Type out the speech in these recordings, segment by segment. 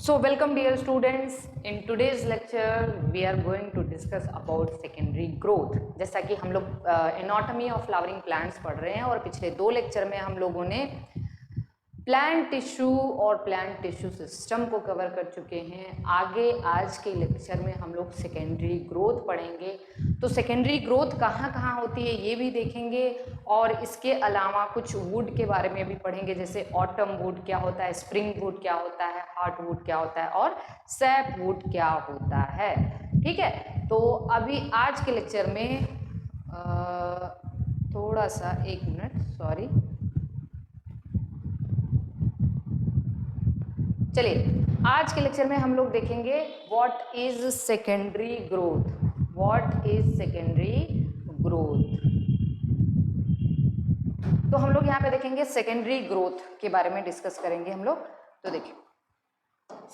So welcome dear students. In today's lecture we are going to discuss about secondary growth. जैसा कि हम लोग anatomy of flowering plants पढ़ रहे हैं और पिछले 2 लेक्चर में हम लोगों ने प्लांट टिश्यू और प्लांट टिश्यू सिस्टम को कवर कर चुके हैं। आगे आज के लेक्चर में हम लोग सेकेंडरी ग्रोथ पढ़ेंगे। तो सेकेंडरी ग्रोथ कहाँ कहाँ होती है ये भी देखेंगे और इसके अलावा कुछ वुड के बारे में भी पढ़ेंगे, जैसे ऑटम वुड क्या होता है, स्प्रिंग वुड क्या होता है, हार्ट वुड क्या होता है और सैप वुड क्या होता है। ठीक है, तो अभी आज के लेक्चर में थोड़ा सा 1 मिनट, सॉरी, चलिए आज के लेक्चर में हम लोग देखेंगे what is secondary growth. What is secondary growth, तो हम लोग यहाँ पे देखेंगे सेकेंडरी ग्रोथ के बारे में डिस्कस करेंगे हम लोग। तो देखिए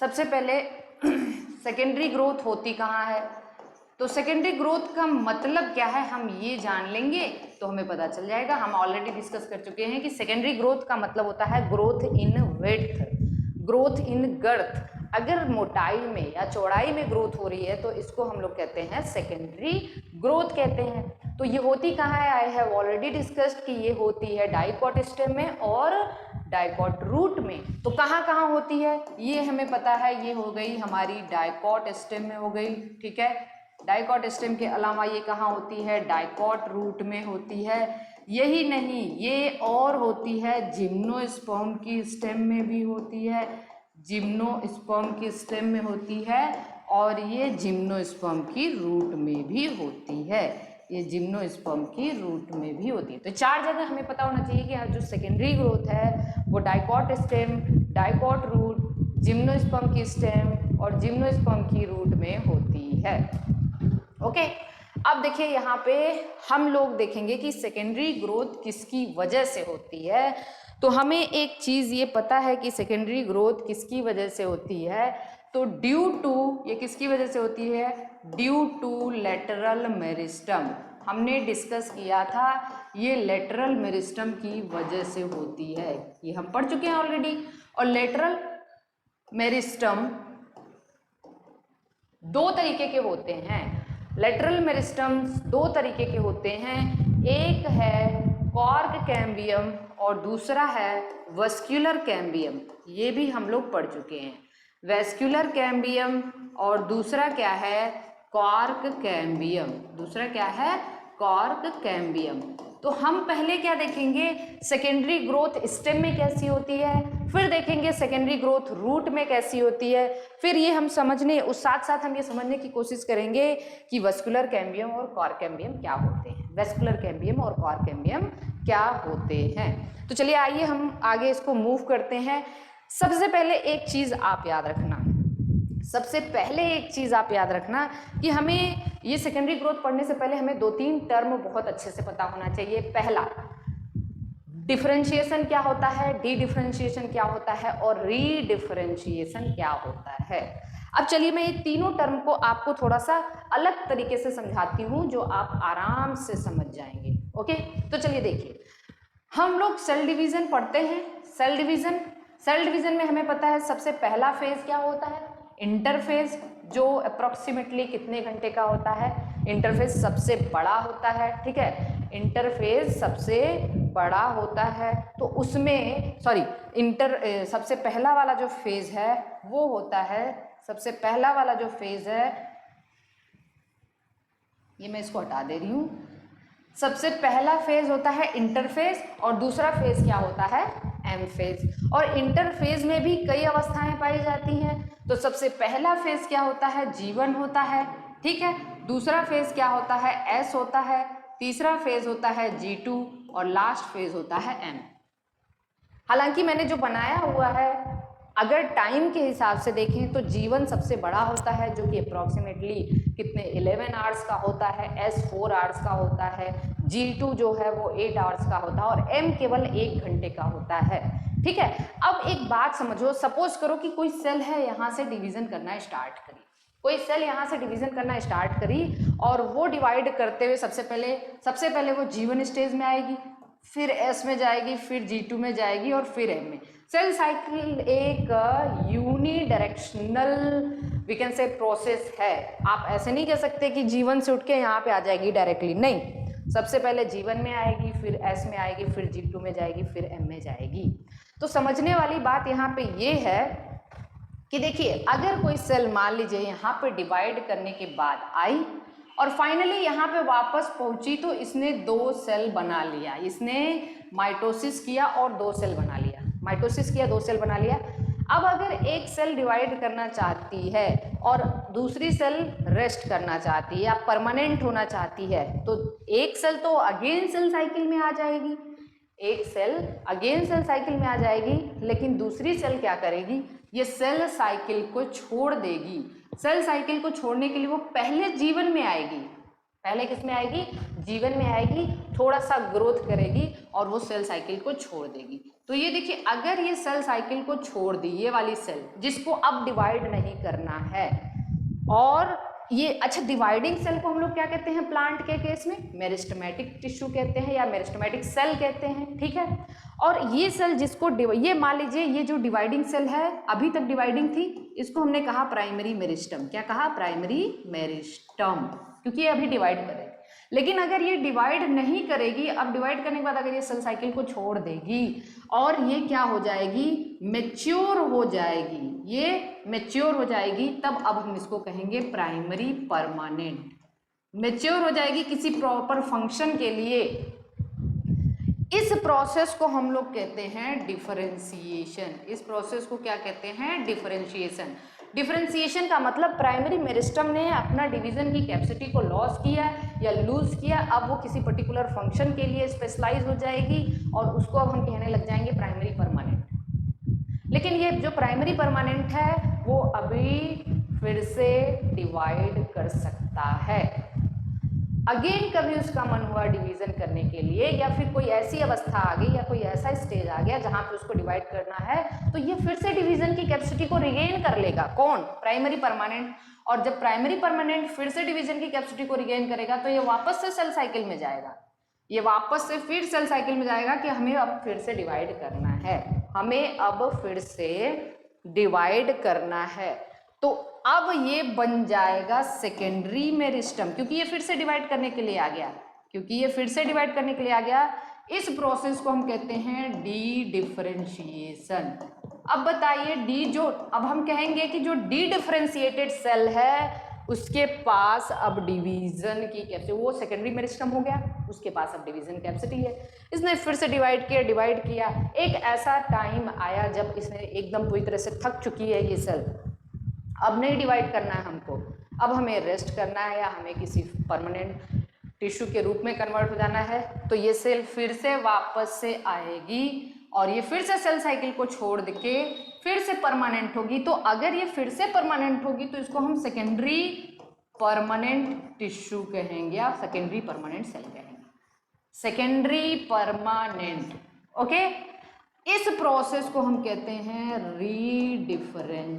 सबसे पहले सेकेंडरी ग्रोथ होती कहाँ है, तो सेकेंडरी ग्रोथ का मतलब क्या है हम ये जान लेंगे तो हमें पता चल जाएगा। हम ऑलरेडी डिस्कस कर चुके हैं कि सेकेंडरी ग्रोथ का मतलब होता है growth in width, growth in girth. अगर मोटाई में या चौड़ाई में ग्रोथ हो रही है तो इसको हम लोग कहते हैं सेकेंडरी ग्रोथ कहते हैं। तो ये होती कहाँ है, आई हैव ऑलरेडी डिस्कस्ड कि ये होती है डाइकॉट स्टेम में और डाइकॉट रूट में। तो कहाँ कहाँ होती है ये हमें पता है, ये हो गई हमारी डाइकॉट स्टेम में हो गई। ठीक है, डाइकॉट स्टेम के अलावा ये कहाँ होती है, डाइकॉट रूट में होती है। यही नहीं, ये और होती है जिम्नोस्पर्म की स्टेम में भी होती है, जिम्नोस्पर्म की स्टेम में होती है और ये जिम्नोस्पर्म की रूट में भी होती है, ये जिम्नोस्पर्म की रूट में भी होती है। तो 4 जगह हमें पता होना चाहिए कि जो सेकेंडरी ग्रोथ है वो dicot stem, dicot root, gymnosperm की स्टेम और जिम्नोस्पर्म की रूट में होती है। ओके, अब देखिए यहाँ पे हम लोग देखेंगे कि सेकेंडरी ग्रोथ किसकी वजह से होती है। तो हमें एक चीज़ ये पता है कि सेकेंडरी ग्रोथ किसकी वजह से होती है, तो ड्यू टू, ये किसकी वजह से होती है, ड्यू टू लेटरल मेरिस्टम। हमने डिस्कस किया था ये लेटरल मेरिस्टम की वजह से होती है, ये हम पढ़ चुके हैं ऑलरेडी। और लेटरल मेरिस्टम 2 तरीके के होते हैं। लेटरल मेरिस्टम्स 2 तरीके के होते हैं, एक है कॉर्क कैम्बियम और दूसरा है वेस्क्यूलर कैम्बियम। ये भी हम लोग पढ़ चुके हैं, वेस्क्यूलर कैम्बियम और दूसरा क्या है, कॉर्क कैम्बियम। दूसरा क्या है, कॉर्क कैम्बियम। तो हम पहले क्या देखेंगे, सेकेंडरी ग्रोथ स्टेम में कैसी होती है, फिर देखेंगे सेकेंडरी ग्रोथ रूट में कैसी होती है, फिर ये हम समझने, उस साथ साथ हम ये समझने की कोशिश करेंगे कि वेस्कुलर कैम्बियम और कॉर्क कैम्बियम क्या होते हैं, वेस्कुलर कैम्बियम और कॉर्क कैम्बियम क्या होते हैं। तो चलिए आइए हम आगे इसको मूव करते हैं। सबसे पहले एक चीज़ आप याद रखना, सबसे पहले एक चीज़ आप याद रखना कि हमें ये सेकेंडरी ग्रोथ पढ़ने से पहले हमें 2-3 टर्म बहुत अच्छे से पता होना चाहिए। पहला, डिफरेंशिएशन क्या होता है, डी डिफरेंशिएशन क्या होता है और रीडिफरेंशिएशन क्या होता है। अब चलिए मैं ये तीनों टर्म को आपको थोड़ा सा अलग तरीके से समझाती हूँ जो आप आराम से समझ जाएंगे। ओके, तो चलिए देखिए, हम लोग सेल डिवीजन पढ़ते हैं। सेल डिवीजन में हमें पता है सबसे पहला फेज क्या होता है, इंटरफेज, जो अप्रोक्सीमेटली कितने घंटे का होता है, इंटरफेज सबसे बड़ा होता है। ठीक है, इंटरफेज सबसे बड़ा होता है, तो उसमें सबसे पहला वाला जो फेज है वो होता है, सबसे पहला वाला जो फेज है, ये मैं इसको हटा दे रही हूँ, सबसे पहला फेज होता है इंटरफेज और दूसरा फेज क्या होता है, एम फेज। और इंटरफेज में भी कई अवस्थाएं पाई जाती हैं। तो सबसे पहला फेज क्या होता है, G1 होता है। ठीक है, दूसरा फेज क्या होता है, S होता है, तीसरा फेज होता है G2 और लास्ट फेज होता है M। हालांकि मैंने जो बनाया हुआ है, अगर टाइम के हिसाब से देखें तो G1 सबसे बड़ा होता है जो कि अप्रॉक्सीमेटली कितने 11 आवर्स का होता है, S 4 आवर्स का होता है, G2 जो है वो 8 आवर्स का होता है और M केवल 1 घंटे का होता है। ठीक है, अब एक बात समझो, सपोज करो कि कोई सेल है यहाँ से डिवीजन करना स्टार्ट करी, कोई सेल यहाँ से डिवीजन करना स्टार्ट करी और वो डिवाइड करते हुए सबसे पहले वो G1 स्टेज में आएगी। फिर S में जाएगी, फिर G2 में जाएगी और फिर M में। सेल साइकिल एक यूनिडायरेक्शनल वी कैन से प्रोसेस है। आप ऐसे नहीं कह सकते कि G1 से उठ के यहाँ पे आ जाएगी डायरेक्टली, नहीं, सबसे पहले G1 में आएगी, फिर S में आएगी, फिर G2 में जाएगी, फिर M में जाएगी। तो समझने वाली बात यहाँ पे ये है कि देखिए, अगर कोई सेल मान लीजिए यहाँ पे डिवाइड करने के बाद आई और फाइनली यहाँ पे वापस पहुंची, तो इसने 2 सेल बना लिया, इसने माइटोसिस किया और 2 सेल बना लिया, माइटोसिस किया 2 सेल बना लिया। अब अगर एक सेल डिवाइड करना चाहती है और दूसरी सेल रेस्ट करना चाहती है या परमानेंट होना चाहती है, तो एक सेल तो अगेन सेल साइकिल में आ जाएगी, एक सेल अगेन सेल साइकिल में आ जाएगी, लेकिन दूसरी सेल क्या करेगी, ये सेल साइकिल को छोड़ देगी। सेल साइकिल को छोड़ने के लिए वो पहले जीवन में आएगी, पहले किस में आएगी, जीवन में आएगी, थोड़ा सा ग्रोथ करेगी और वो सेल साइकिल को छोड़ देगी। तो ये देखिए, अगर ये सेल साइकिल को छोड़ दी, ये वाली सेल जिसको अब डिवाइड नहीं करना है, और ये अच्छा, डिवाइडिंग सेल को हम लोग क्या कहते हैं प्लांट के केस में, मेरिस्टेमेटिक टिश्यू कहते हैं या मेरिस्टेमेटिक सेल कहते हैं, ठीक है। और ये सेल जिसको ये मान लीजिए, ये जो डिवाइडिंग सेल है अभी तक डिवाइडिंग थी, इसको हमने कहा प्राइमरी मेरिस्टम। क्या कहा, प्राइमरी मेरिस्टम, क्योंकि ये अभी डिवाइड करेगी। लेकिन अगर ये डिवाइड नहीं करेगी, अब डिवाइड करने के बाद अगर ये सेल साइकिल को छोड़ देगी और ये क्या हो जाएगी, मैच्योर हो जाएगी, ये मैच्योर हो जाएगी, तब अब हम इसको कहेंगे प्राइमरी परमानेंट। मैच्योर हो जाएगी किसी प्रॉपर फंक्शन के लिए। इस प्रोसेस को हम लोग कहते हैं डिफरेंशिएशन। इस प्रोसेस को क्या कहते हैं, डिफरेंशिएशन। डिफरेंशिएशन का मतलब प्राइमरी मेरिस्टम ने अपना डिवीजन की कैपेसिटी को लॉस किया या लूज किया, अब वो किसी पर्टिकुलर फंक्शन के लिए स्पेशलाइज हो जाएगी और उसको अब हम कहने लग जाएंगे प्राइमरी परमानेंट। लेकिन ये जो प्राइमरी परमानेंट है वो अभी फिर से डिवाइड कर सकता है। अगेन कभी उसका मन हुआ डिवीजन करने के लिए, या फिर कोई ऐसी अवस्था आ गई या कोई ऐसा स्टेज आ गया जहां पे उसको डिवाइड करना है, तो ये फिर से डिवीजन की कैपेसिटी को रिगेन कर लेगा। कौन, प्राइमरी परमानेंट। और जब प्राइमरी परमानेंट फिर से डिवीजन की कैपेसिटी को रिगेन करेगा, तो ये वापस से सेल साइकिल में जाएगा, ये वापस से फिर सेल साइकिल में जाएगा कि हमें अब फिर से डिवाइड करना है, हमें अब फिर से डिवाइड करना है। तो अब ये बन जाएगा सेकेंडरी मेरिस्टम, क्योंकि ये फिर से डिवाइड करने के लिए आ गया, क्योंकि ये फिर से डिवाइड करने के लिए आ गया। इस प्रोसेस को हम कहते हैं डी डिफरेंशिएशन। अब बताइए, डी जो अब हम कहेंगे कि जो डी डिफरेंशिएटेड सेल है उसके पास अब डिवीजन की कैपेसिटी, वो सेकेंडरी मेरिस्टम हो गया, उसके पास अब डिवीजन कैपेसिटी है, इसने फिर से डिवाइड किया। एक ऐसा टाइम आया जब इसने एकदम पूरी तरह से थक चुकी है ये सेल, अब नहीं डिवाइड करना है हमको, अब हमें रेस्ट करना है या हमें किसी परमानेंट टिश्यू के रूप में कन्वर्ट हो जाना है, तो ये सेल फिर से वापस से आएगी और ये फिर से सेल साइकिल को छोड़ के फिर से परमानेंट होगी। तो अगर ये फिर से परमानेंट होगी तो इसको हम सेकेंडरी परमानेंट टिश्यू कहेंगे या सेकेंडरी परमानेंट सेल कहेंगे, सेकेंडरी परमानेंट। ओके, इस प्रोसेस को हम कहते हैं रीडिफरेंशिएशन।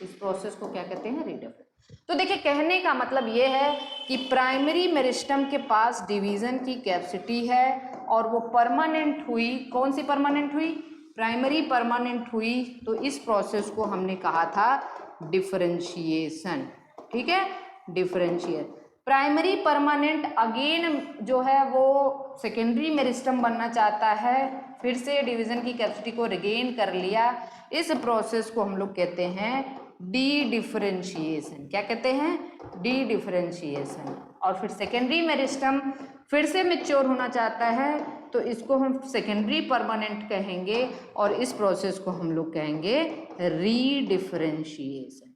इस प्रोसेस को क्या कहते हैं, रीडिफरेंशिएशन। तो देखिए, कहने का मतलब ये है कि प्राइमरी मेरिस्टम के पास डिवीजन की कैपेसिटी है और वो परमानेंट हुई। कौन सी परमानेंट हुई, प्राइमरी परमानेंट हुई। तो इस प्रोसेस को हमने कहा था डिफरेंशिएशन, ठीक है, डिफरेंशिएशन। प्राइमरी परमानेंट अगेन जो है वो सेकेंडरी मेरिस्टम बनना चाहता है, फिर से डिवीजन की कैपेसिटी को रिगेन कर लिया। इस प्रोसेस को हम लोग कहते हैं डी डिफरेंशिएशन। क्या कहते हैं, डी डिफरेंशिएशन। और फिर सेकेंडरी मेरिस्टम फिर से मैच्योर होना चाहता है, तो इसको हम सेकेंडरी परमानेंट कहेंगे और इस प्रोसेस को हम लोग कहेंगे रीडिफरेंशिएशन।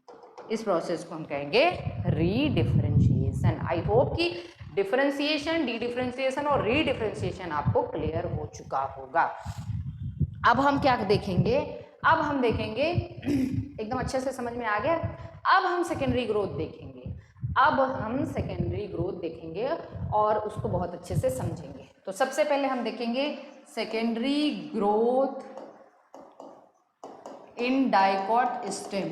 इस प्रोसेस को हम कहेंगे रीडिफरेंशिएशन। आई होप कि डिफरेंशिएशन, डी डिफरेंशिएशन और रीडिफरेंशिएशन आपको क्लियर हो चुका होगा। अब हम क्या देखेंगे, अब हम देखेंगे एकदम अच्छे से समझ में आ गया। अब हम सेकेंडरी ग्रोथ देखेंगे, अब हम सेकेंडरी ग्रोथ देखेंगे और उसको बहुत अच्छे से समझेंगे। तो सबसे पहले हम देखेंगे secondary growth in dicot stem.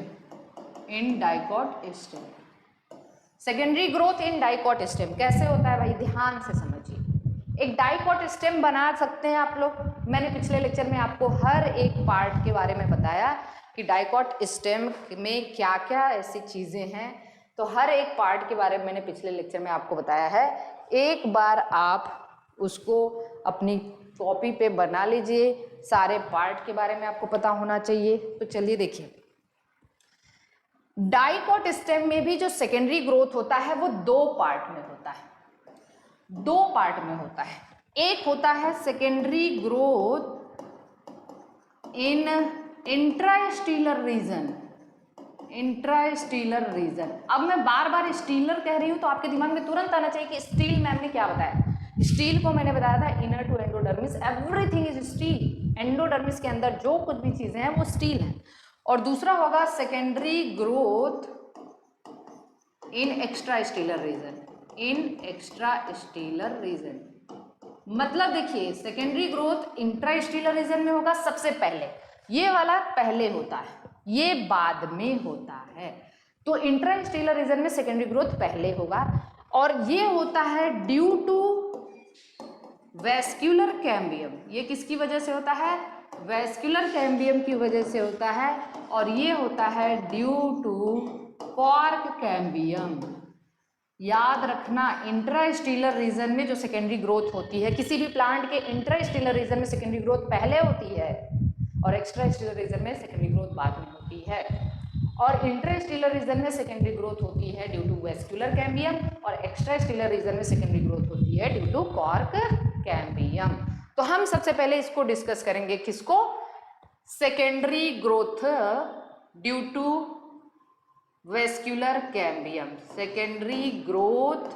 In dicot stem, secondary growth in dicot stem कैसे होता है भाई, ध्यान से समझिए। एक डाइकोट स्टेम बना सकते हैं आप लोग। मैंने पिछले लेक्चर में आपको हर एक पार्ट के बारे में बताया कि डाइकोट स्टेम में क्या क्या ऐसी चीज़ें हैं, तो हर एक पार्ट के बारे में मैंने पिछले लेक्चर में आपको बताया है। एक बार आप उसको अपनी कॉपी पे बना लीजिए, सारे पार्ट के बारे में आपको पता होना चाहिए। तो चलिए देखिए, डाइकोट स्टेम में भी जो सेकेंडरी ग्रोथ होता है वो दो पार्ट में होता है, दो पार्ट में होता है। एक होता है secondary growth in intrastelar region, intrastelar region. अब मैं बार बार स्टीलर कह रही हूं तो आपके दिमाग में तुरंत आना चाहिए कि स्टील मैम ने क्या बताया। स्टील को मैंने बताया था inner to endodermis, everything is stele. Endodermis के अंदर जो कुछ भी चीजें हैं वो स्टील है। और दूसरा होगा secondary growth in extrastelar region, in extrastelar region. मतलब देखिए, सेकेंडरी ग्रोथ इंट्रास्टीलर रीजन में होगा सबसे पहले, ये वाला पहले होता है, ये बाद में होता है। तो इंट्रास्टीलर रीजन में सेकेंडरी ग्रोथ पहले होगा, और ये होता है ड्यू टू वैस्कुलर कैम्बियम। ये किसकी वजह से होता है? वैस्कुलर कैम्बियम की वजह से होता है। और ये होता है ड्यू टू कॉर्क कैम्बियम। याद रखना, इंट्रास्टीलर रीजन में जो सेकेंडरी ग्रोथ होती है किसी भी प्लांट के, इंट्रास्टीलर रीजन में सेकेंडरी ग्रोथ पहले होती है और एक्स्ट्रास्टीलर रीजन में सेकेंडरी ग्रोथ बाद में होती है। और इंट्रास्टीलर रीजन में सेकेंडरी ग्रोथ होती है ड्यू टू वैस्कुलर कैम्बियम, और एक्स्ट्रास्टीलर रीजन में सेकेंडरी ग्रोथ होती है ड्यू टू कॉर्क कैम्बियम। तो हम सबसे पहले इसको डिस्कस करेंगे, किसको? Secondary growth due to vascular cambium. Secondary growth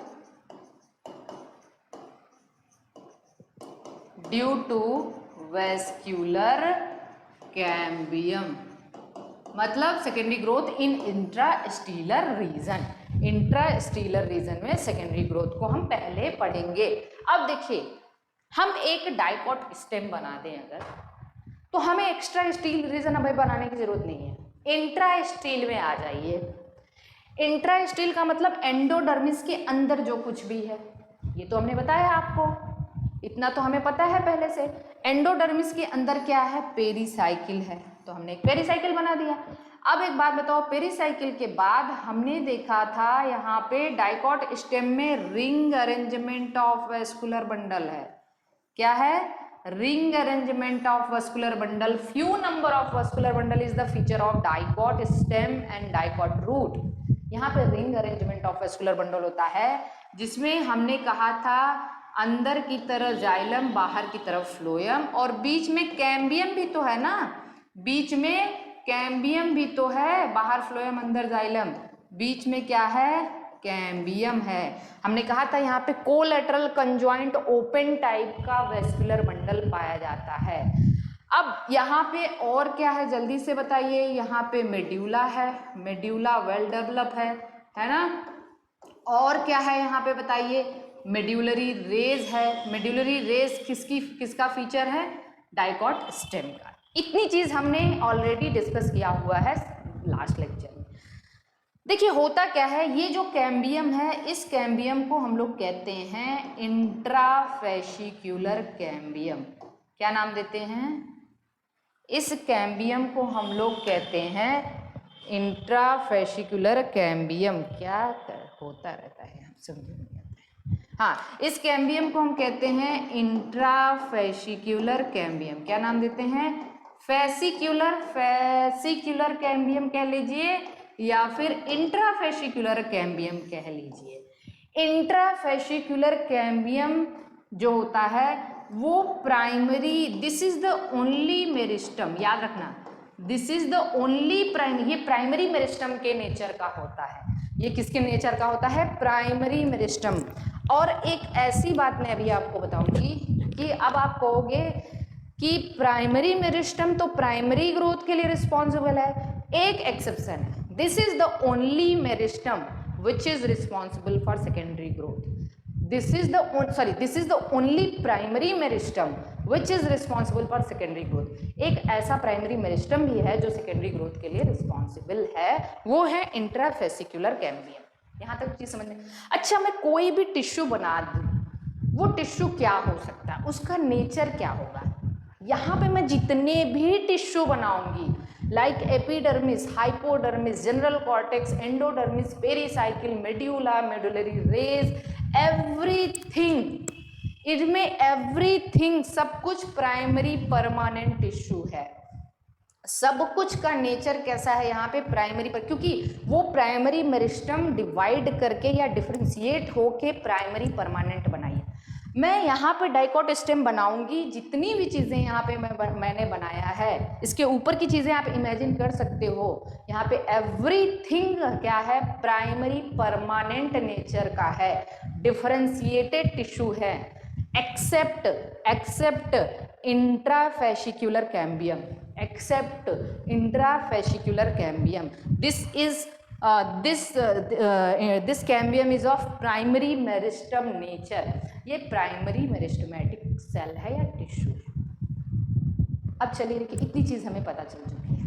due to vascular cambium, मतलब secondary growth in intrastelar region. Intrastelar region में सेकेंडरी ग्रोथ को हम पहले पढ़ेंगे। अब देखिए, हम एक डाइकोट स्टेम बना दें अगर, तो हमें एक्स्ट्रा स्टील रीजन अभी बनाने की जरूरत नहीं है। इंट्रा स्टील में आ जाइए। इंट्रा स्टील का मतलब एंडोडर्मिस के अंदर जो कुछ भी है, ये तो हमने बताया आपको, इतना तो हमें पता है पहले से। एंडोडर्मिस के अंदर क्या है? पेरीसाइकिल है, तो हमने एक पेरीसाइकिल बना दिया। अब एक बात बताओ, पेरीसाइकिल के बाद हमने देखा था यहाँ पे डाइकोट स्टेम में ring arrangement of vascular bundle है। क्या है? Ring arrangement of vascular bundle. Few number of vascular bundle is the feature of dicot stem and dicot root. यहाँ पे ring arrangement of vascular bundle होता है, जिसमें हमने कहा था अंदर की तरफ जाइलम, बाहर की तरफ फ्लोएम, और बीच में कैम्बियम भी तो है ना, बीच में कैम्बियम भी तो है, बाहर फ्लोएम अंदर जाइलम, बीच में क्या है? कैम्बियम है। हमने कहा था यहाँ पे कोलैटरल कंजॉइंट ओपन टाइप का वैस्कुलर बंडल पाया जाता है। अब यहाँ पे और क्या है जल्दी से बताइए? यहाँ पे मेड्यूला है, मेड्यूला वेल डेवलप है ना। और क्या है यहाँ पे बताइए? मेड्यूलरी रेज है। मेड्यूलरी रेज किसका फीचर है? डाइकोट स्टेम का। इतनी चीज हमने ऑलरेडी डिस्कस किया हुआ है लास्ट लेक्चर में। देखिए होता क्या है, ये जो कैम्बियम है, इस कैम्बियम को हम लोग कहते हैं इंट्राफेसिक्युलर कैम्बियम। क्या नाम देते हैं? इस कैम्बियम को हम लोग कहते हैं इंट्राफेसिक्युलर कैम्बियम। क्या होता रहता है आप समझ नहीं आता है। हाँ, इस कैम्बियम को हम कहते हैं इंट्राफेसिक्युलर कैम्बियम। क्या नाम देते हैं? फेसिक्युलर, फेसिक्युलर कैम्बियम कह लीजिए, या फिर इंट्राफेसिक्युलर कैम्बियम कह लीजिए। इंट्राफेसिक्युलर कैम्बियम जो होता है वो primary, this is the only meristem, याद रखना, this is the only primary, ये प्राइमरी मेरिस्टम के नेचर का होता है। ये किसके नेचर का होता है? Primary meristem. और एक ऐसी बात मैं अभी आपको बताऊंगी कि अब आप कहोगे कि प्राइमरी मेरिस्टम तो प्राइमरी ग्रोथ के लिए रिस्पॉन्सिबल है। एक एक्सेप्शन है, this is the only meristem which is responsible for secondary growth. This is the only primary meristem which is responsible for secondary growth. एक ऐसा प्राइमरी मेरिस्टम भी है जो सेकेंडरी ग्रोथ के लिए रिस्पॉन्सिबल है, वो है इंट्राफेसिक्युलर कैम्बियम। यहाँ तक चीज समझ में? अच्छा, मैं कोई भी टिश्यू बना दूं, वो टिश्यू क्या हो सकता है, उसका नेचर क्या होगा। यहाँ पे मैं जितने भी टिश्यू बनाऊंगी like epidermis, hypodermis, general cortex, endodermis, pericycle, medulla, medullary race, everything, इनमें एवरीथिंग सब कुछ प्राइमरी परमानेंट टिश्यू है। सब कुछ का नेचर कैसा है यहाँ पे प्राइमरी पर, क्योंकि वो प्राइमरी मेरिस्टम डिवाइड करके या डिफरेंशिएट होके प्राइमरी परमानेंट बनाई है। मैं यहाँ पे डाइकोट स्टेम बनाऊंगी, जितनी भी चीज़ें यहाँ पे मैंने बनाया है, इसके ऊपर की चीज़ें आप इमेजिन कर सकते हो। यहाँ पे एवरीथिंग क्या है, प्राइमरी परमानेंट नेचर का है, डिफरेंशिएटेड टिश्यू है, except intrafascicular cambium, except intrafascicular cambium. This cambium is of primary meristem nature. ये प्राइमरी मेरिस्टमेटिक सेल है या टिश्यू है। अब चलिए देखिए, इतनी चीज हमें पता चल चुकी है।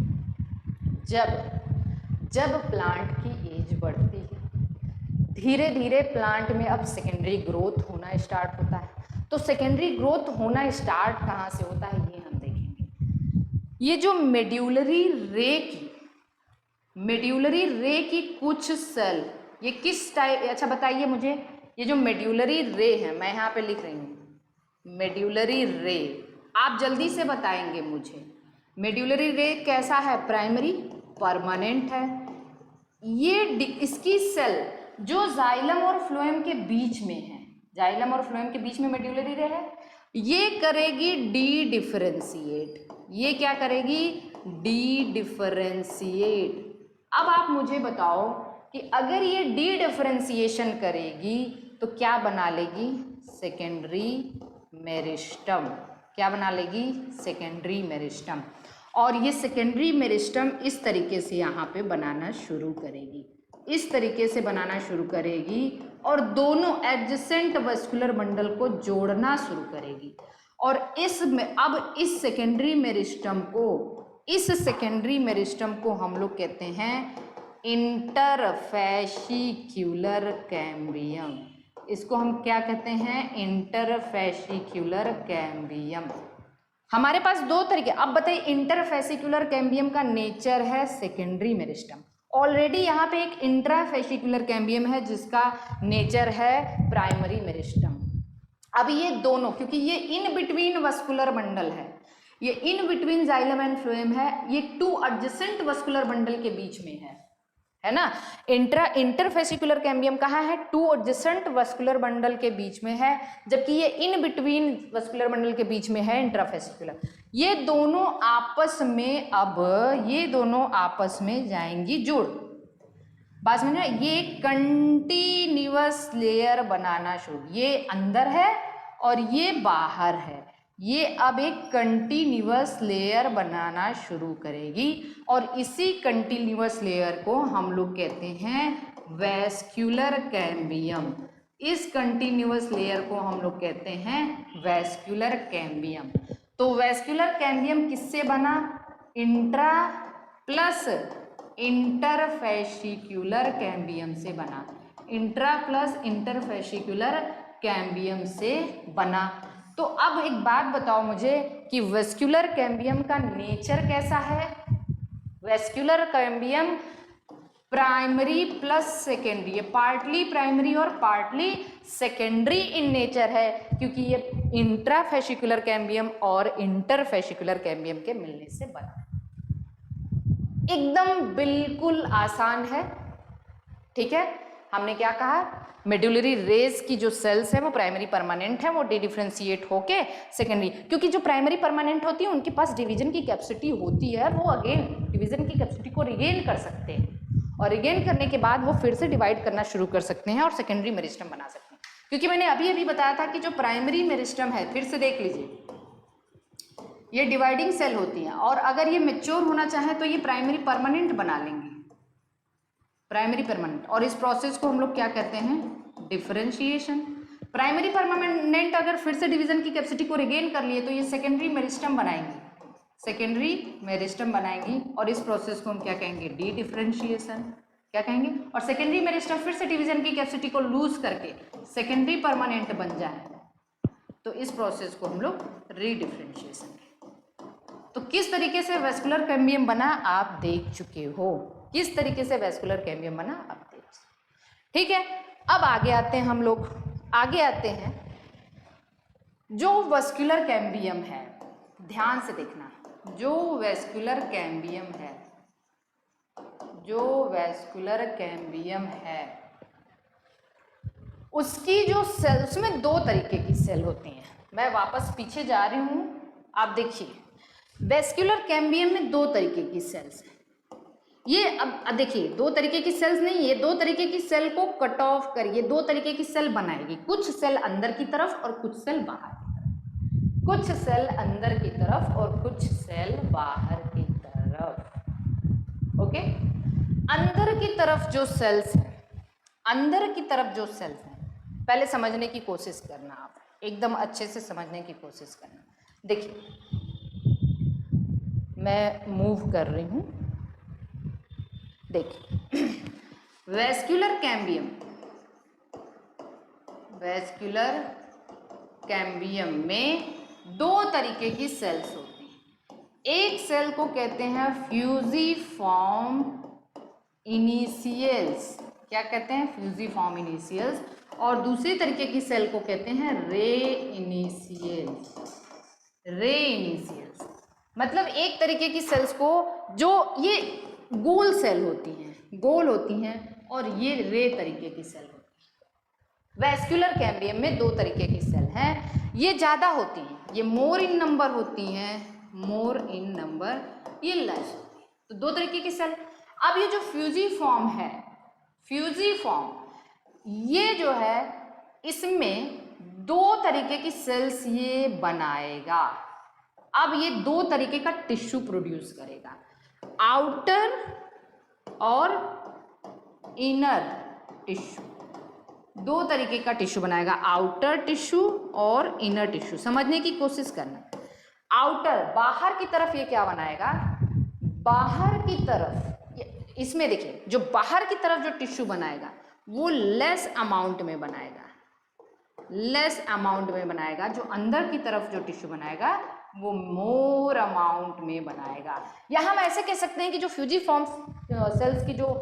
जब प्लांट की एज बढ़ती है, धीरे धीरे प्लांट में अब सेकेंडरी ग्रोथ होना स्टार्ट होता है। तो सेकेंडरी ग्रोथ होना स्टार्ट कहाँ से होता है ये हम देखेंगे। ये जो मेड्यूलरी रे की कुछ सेल, ये किस टाइप, अच्छा बताइए मुझे, ये जो मेड्यूलरी रे है, मैं यहाँ पे लिख रही हूँ मेड्यूलरी रे, आप जल्दी से बताएंगे मुझे मेड्यूलरी रे कैसा है, प्राइमरी परमानेंट है। ये इसकी सेल जो जाइलम और फ्लोएम के बीच में है, जाइलम और फ्लोएम के बीच में मेड्यूलरी रे है, ये करेगी डी डिफरेंशिएट। ये क्या करेगी, डी डिफरेंशिएट। अब आप मुझे बताओ कि अगर ये डी डिफरेंशिएशन करेगी तो क्या बना लेगी, सेकेंडरी मेरिस्टम। क्या बना लेगी, सेकेंडरी मेरिस्टम। और ये सेकेंडरी मेरिस्टम इस तरीके से यहाँ पे बनाना शुरू करेगी, इस तरीके से बनाना शुरू करेगी और दोनों एडजेसेंट वस्कुलर बंडल को जोड़ना शुरू करेगी। और अब इस सेकेंडरी मेरिस्टम को हम लोग कहते हैं इंटरफेसिक्युलर कैम्बियम। इसको हम क्या कहते हैं, इंटरफेसिक्युलर कैम्बियम। हमारे पास दो तरीके, अब बताइए इंटरफेसिकुलर कैम्बियम का नेचर है सेकेंडरी मेरिस्टम। ऑलरेडी यहाँ पे एक इंट्राफेसिकुलर कैम्बियम है जिसका नेचर है प्राइमरी मेरिस्टम। अब ये दोनों, क्योंकि ये इन बिटवीन वस्कुलर बंडल है, ये in between xylem and phloem है, ये टू एडजेसेंट वस्कुलर बंडल के बीच में है ना। इंटरफेसिकुलर कैम्बियम कहाँ है, टू एडजेसेंट वस्कुलर बंडल के बीच में है, जबकि ये इन बिटवीन वस्कुलर बंडल के बीच में है इंट्राफेसिकुलर। ये दोनों आपस में जाएंगी जुड़। बात समझना, ये कंटिन्यूअस लेयर बनाना शुरू, ये अंदर है और ये बाहर है, ये अब एक कंटिन्यूअस लेयर बनाना शुरू करेगी और इसी कंटिन्यूअस लेयर को हम लोग कहते हैं वैस्कुलर कैम्बियम। इस कंटिन्यूअस लेयर को हम लोग कहते हैं वैस्कुलर कैम्बियम। तो वैस्कुलर कैम्बियम किससे बना, इंट्रा प्लस इंटरफेसिकुलर कैम्बियम से बना, इंट्रा प्लस इंटरफेसिकुलर कैम्बियम से बना। तो अब एक बात बताओ मुझे कि वेस्कुलर कैम्बियम का नेचर कैसा है। Vascular cambium primary plus secondary, ये पार्टली प्राइमरी और पार्टली सेकेंडरी इन नेचर है, क्योंकि ये इंट्राफेसिकुलर कैम्बियम और इंटरफेसिकुलर कैम्बियम के मिलने से बना। एकदम बिल्कुल आसान है, ठीक है। हमने क्या कहा, मेडुलरी रेस की जो सेल्स है वो प्राइमरी परमानेंट है, वो डिफरेंशिएट होके सेकेंडरी, क्योंकि जो प्राइमरी परमानेंट होती है उनके पास डिवीजन की कैपेसिटी होती है, वो अगेन डिवीजन की कैपेसिटी को रिगेन कर सकते हैं और रिगेन करने के बाद वो फिर से डिवाइड करना शुरू कर सकते हैं और सेकेंडरी मेरिस्टम बना सकते हैं। क्योंकि मैंने अभी बताया था कि जो प्राइमरी मेरिस्टम है, फिर से देख लीजिए, ये डिवाइडिंग सेल होती हैं और अगर ये मैच्योर होना चाहे तो ये प्राइमरी परमानेंट बना लेंगे, प्राइमरी परमानेंट। और इस प्रोसेस को हम लोग क्या कहते हैं, डिफरेंशिएशन। प्राइमरी परमानेंट अगर फिर से डिवीजन की कैपेसिटी को रिगेन कर लिए तो ये सेकेंडरी मेरिस्टम बनाएंगी, सेकेंडरी मेरिस्टम बनाएंगी और इस प्रोसेस को हम क्या कहेंगे, डी डिफरेंशिएशन, क्या कहेंगे। और सेकेंडरी मेरिस्टम फिर से डिवीजन की कैपेसिटी को लूज करके सेकेंडरी परमानेंट बन जाए तो इस प्रोसेस को हम लोग रीडिफरेंशिएशन कहते हैं। तो किस तरीके से वेस्कुलर कैम्बियम बना आप देख चुके हो, किस तरीके से वेस्कुलर कैम्बियम बना आप देख चुके। ठीक है, अब आगे आते हैं हम लोग, आगे आते हैं जो वेस्कुलर कैम्बियम है, ध्यान से देखना, जो वेस्कुलर कैम्बियम है, जो वेस्कुलर कैम्बियम है उसकी जो सेल, उसमें दो तरीके की सेल होती हैं। मैं वापस पीछे जा रही हूँ, आप देखिए वेस्कुलर कैम्बियम में दो तरीके की सेल्स हैं। ये अब देखिए दो तरीके की सेल्स नहीं, ये दो तरीके की सेल को कट ऑफ करिए, दो तरीके की सेल बनाएगी, कुछ सेल अंदर की तरफ और कुछ सेल बाहर की तरफ, कुछ सेल अंदर की तरफ और कुछ सेल बाहर की तरफ। ओके, अंदर की तरफ जो सेल्स हैं, अंदर की तरफ जो सेल्स हैं, पहले समझने की कोशिश करना, आप एकदम अच्छे से समझने की कोशिश करना। देखिए मैं मूव कर रही हूँ, देखिए वेस्कुलर कैम्बियम, वेस्कुलर कैम्बियम में दो तरीके की सेल्स होती हैं। एक सेल को कहते हैं फ्यूजिफॉर्म इनिशियल्स, क्या कहते हैं, फ्यूजिफॉर्म इनिशियल्स, और दूसरी तरीके की सेल को कहते हैं रे इनिशियल्स, रे इनिशियल्स। मतलब एक तरीके की सेल्स को जो ये गोल सेल होती हैं, गोल होती हैं, और ये रे तरीके की सेल होती है। वेस्कुलर कैम्बियम में दो तरीके की सेल हैं, ये ज़्यादा होती हैं, ये मोर इन नंबर होती हैं, मोर इन नंबर, ये लेस होती है। तो दो तरीके की सेल। अब ये जो फ्यूजिफॉर्म है, फ्यूजिफॉर्म ये जो है इसमें दो तरीके की सेल्स ये बनाएगा। अब ये दो तरीके का टिश्यू प्रोड्यूस करेगा, आउटर और इनर टिश्यू, दो तरीके का टिश्यू बनाएगा, आउटर टिश्यू और इनर टिश्यू। समझने की कोशिश करना। आउटर बाहर की तरफ ये क्या बनाएगा, बाहर की तरफ, इसमें देखिए जो बाहर की तरफ जो टिश्यू बनाएगा वो लेस अमाउंट में बनाएगा, लेस अमाउंट में बनाएगा। जो अंदर की तरफ जो टिश्यू बनाएगा वो मोर अमाउंट में बनाएगा। या हम ऐसे कह सकते हैं कि जो फ्यूजिफॉर्म सेल्स की जो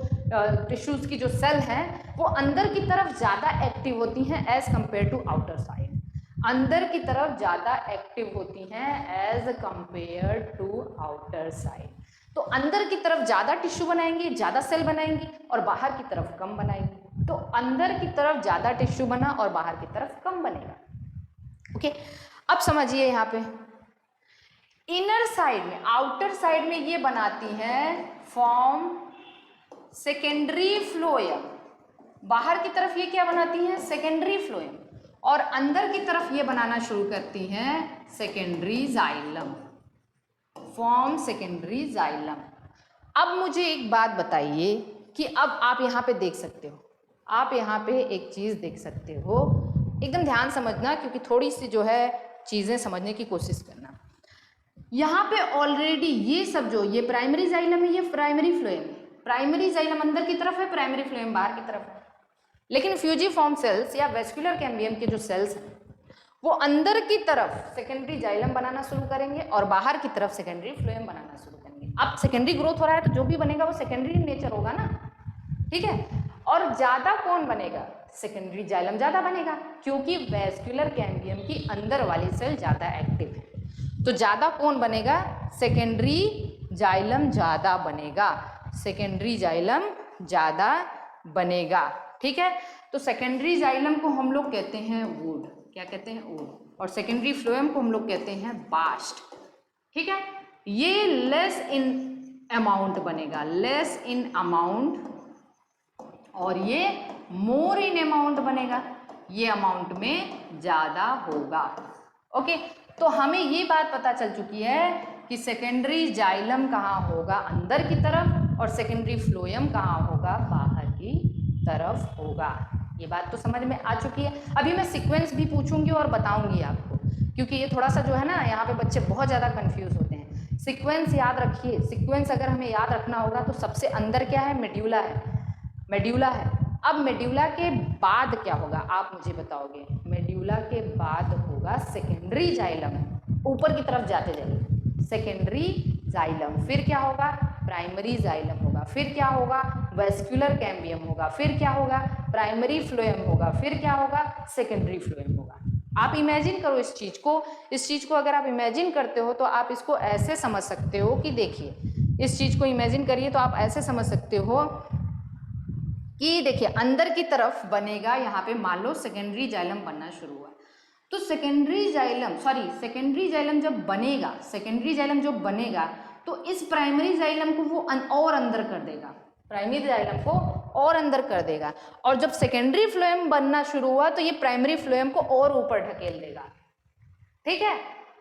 टिश्यूज की जो सेल हैं वो अंदर की तरफ ज़्यादा एक्टिव होती हैं as compare to outer side, अंदर की तरफ ज़्यादा एक्टिव होती हैं as compare to outer side. तो अंदर की तरफ ज़्यादा टिश्यू बनाएंगे, ज़्यादा सेल बनाएंगी, और बाहर की तरफ कम बनाएंगी। तो अंदर की तरफ ज़्यादा टिश्यू बना और बाहर की तरफ कम बनेगा। ओके, अब समझिए यहाँ पे इनर साइड में, आउटर साइड में ये बनाती हैं फॉर्म सेकेंडरी फ्लोएम, बाहर की तरफ ये क्या बनाती हैं, सेकेंडरी फ्लोएम, और अंदर की तरफ ये बनाना शुरू करती हैं secondary xylem, form secondary xylem. अब मुझे एक बात बताइए कि अब आप यहाँ पे देख सकते हो, आप यहाँ पे एक चीज़ देख सकते हो, एकदम ध्यान समझना क्योंकि थोड़ी सी जो है चीज़ें समझने की कोशिश करना। यहाँ पे ऑलरेडी ये सब जो ये प्राइमरी जाइलम है, ये प्राइमरी फ्लोएम है, प्राइमरी जाइलम अंदर की तरफ है, प्राइमरी फ्लोएम बाहर की तरफ है। लेकिन फ्यूजिफॉर्म सेल्स या वेस्कुलर कैम्बियम के जो सेल्स हैं वो अंदर की तरफ सेकेंडरी जाइलम बनाना शुरू करेंगे और बाहर की तरफ सेकेंडरी फ्लोएम बनाना शुरू करेंगे। अब सेकेंडरी ग्रोथ हो रहा है तो जो भी बनेगा वो सेकेंडरी नेचर होगा ना, ठीक है। और ज़्यादा कौन बनेगा, सेकेंडरी जाइलम ज़्यादा बनेगा, क्योंकि वेस्कुलर कैम्बियम की अंदर वाली सेल ज़्यादा एक्टिव है। तो ज़्यादा कौन बनेगा, सेकेंडरी जाइलम ज़्यादा बनेगा, सेकेंडरी जाइलम ज़्यादा बनेगा, ठीक है। तो सेकेंडरी जाइलम को हम लोग कहते हैं वुड, क्या कहते हैं, वुड, और सेकेंडरी फ्लोएम को हम लोग कहते हैं बास्ट, ठीक है। ये लेस इन अमाउंट बनेगा, लेस इन अमाउंट, और ये मोर इन अमाउंट बनेगा, ये अमाउंट में ज़्यादा होगा। ओके, तो हमें ये बात पता चल चुकी है कि सेकेंडरी जाइलम कहाँ होगा, अंदर की तरफ, और सेकेंडरी फ्लोएम कहाँ होगा, बाहर की तरफ होगा। ये बात तो समझ में आ चुकी है। अभी मैं सीक्वेंस भी पूछूंगी और बताऊंगी आपको, क्योंकि ये थोड़ा सा जो है ना यहाँ पे बच्चे बहुत ज़्यादा कंफ्यूज होते हैं। सीक्वेंस याद रखिए, सीक्वेंस अगर हमें याद रखना होगा तो सबसे अंदर क्या है, मेड्यूला है, मेड्यूला है। अब मेड्यूला के बाद क्या होगा आप मुझे बताओगे, मेड्यूला के बाद होगा सेकेंडरी जाइलम, ऊपर की तरफ जाते जाइए, सेकेंडरी जाइलम, फिर क्या होगा प्राइमरी जाइलम होगा, फिर क्या होगा वेस्कुलर कैम्बियम होगा, फिर क्या होगा प्राइमरी फ्लोएम होगा, फिर क्या होगा सेकेंडरी फ्लोएम होगा। आप इमेजिन करो इस चीज को अगर आप इमेजिन करते हो तो आप इसको ऐसे समझ सकते हो कि देखिए इस चीज को इमेजिन करिए तो आप ऐसे समझ सकते हो कि देखिए अंदर की तरफ बनेगा, यहाँ पे मान लो सेकेंडरी जाइलम बनना शुरू हुआ, तो सेकेंडरी जाइलम जब बनेगा, सेकेंडरी जाइलम जो बनेगा तो इस प्राइमरी जाइलम को वो और अंदर कर देगा, प्राइमरी जाइलम को और अंदर कर देगा, और जब सेकेंडरी फ्लोएम बनना शुरू हुआ तो ये प्राइमरी फ्लोएम को और ऊपर ढकेल देगा। ठीक है,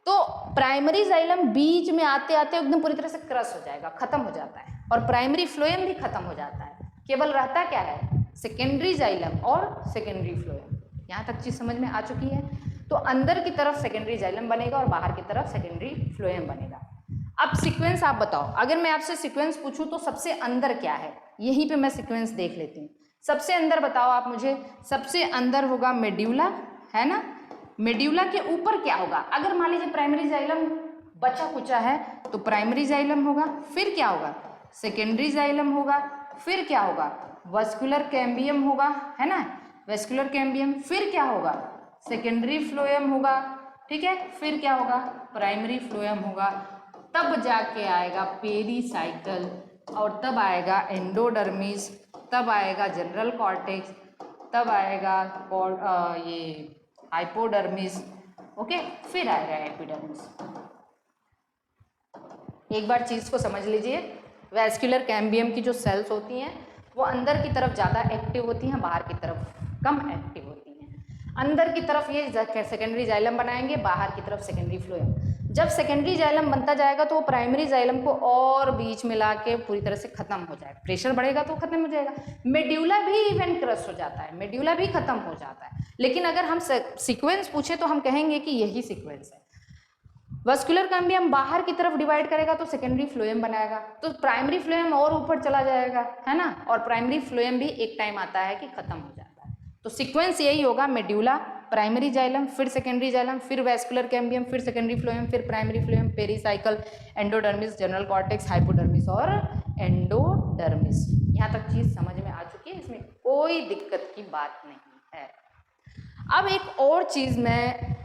तो प्राइमरी जाइलम बीच में आते आते एकदम पूरी तरह से क्रश हो जाएगा, खत्म हो जाता है, और प्राइमरी फ्लोएम भी खत्म हो जाता है, केवल रहता क्या है सेकेंडरी जाइलम और सेकेंडरी फ्लोएम। यहाँ तक चीज समझ में आ चुकी है। तो अंदर की तरफ सेकेंडरी जाइलम बनेगा और बाहर की तरफ सेकेंडरी फ्लोएम बनेगा। अब सीक्वेंस आप बताओ, अगर मैं आपसे सीक्वेंस पूछूं तो सबसे अंदर क्या है, यहीं पे मैं सीक्वेंस देख लेती हूँ। सबसे अंदर बताओ आप मुझे, सबसे अंदर होगा मेड्यूला, है ना। मेड्यूला के ऊपर क्या होगा, अगर मान लीजिए प्राइमरी जाइलम बचा कुचा है तो प्राइमरी जाइलम होगा, फिर क्या होगा सेकेंडरी जाइलम होगा, फिर क्या होगा वेस्कुलर कैम्बियम होगा, है ना, वेस्कुलर कैम्बियम, फिर क्या होगा सेकेंडरी फ्लोएम होगा, ठीक है, फिर क्या होगा प्राइमरी फ्लोएम होगा, तब जाके आएगा पेरीसाइकल, और तब आएगा एंडोडर्मिस, तब आएगा जनरल कॉर्टेक्स, तब आएगा ये हाइपोडर्मिस, ओके, फिर आएगा एपिडर्मिस। एक बार चीज को समझ लीजिए, वेस्कुलर कैम्बियम की जो सेल्स होती हैं वो अंदर की तरफ ज़्यादा एक्टिव होती हैं, बाहर की तरफ कम एक्टिव होती हैं। अंदर की तरफ ये सेकेंडरी जाइलम बनाएंगे, बाहर की तरफ सेकेंडरी फ्लोएम। जब सेकेंडरी जाइलम बनता जाएगा तो वो प्राइमरी जाइलम को और बीच में ला के पूरी तरह से खत्म हो जाएगा, प्रेशर बढ़ेगा तो खत्म हो जाएगा। मेड्यूला भी इवन क्रश हो जाता है, मेड्यूला भी खत्म हो जाता है, लेकिन अगर हम सीक्वेंस पूछे तो हम कहेंगे कि यही सीक्वेंस है। वेस्कुलर कैम्बियम बाहर की तरफ डिवाइड करेगा तो सेकेंडरी फ्लोएम बनाएगा, तो प्राइमरी फ्लोएम और ऊपर चला जाएगा, है ना, और प्राइमरी फ्लोएम भी एक टाइम आता है कि खत्म हो जाता है। तो सीक्वेंस यही होगा, मेड्यूला, प्राइमरी जाइलम, फिर सेकेंडरी जाइलम, फिर वेस्कुलर कैम्बियम, फिर सेकेंडरी फ्लोएम, फिर primary phloem, pericycle, endodermis, general cortex, hypodermis और एंडोडर्मिस। यहाँ तक चीज समझ में आ चुकी है, इसमें कोई दिक्कत की बात नहीं है। अब एक और चीज मैं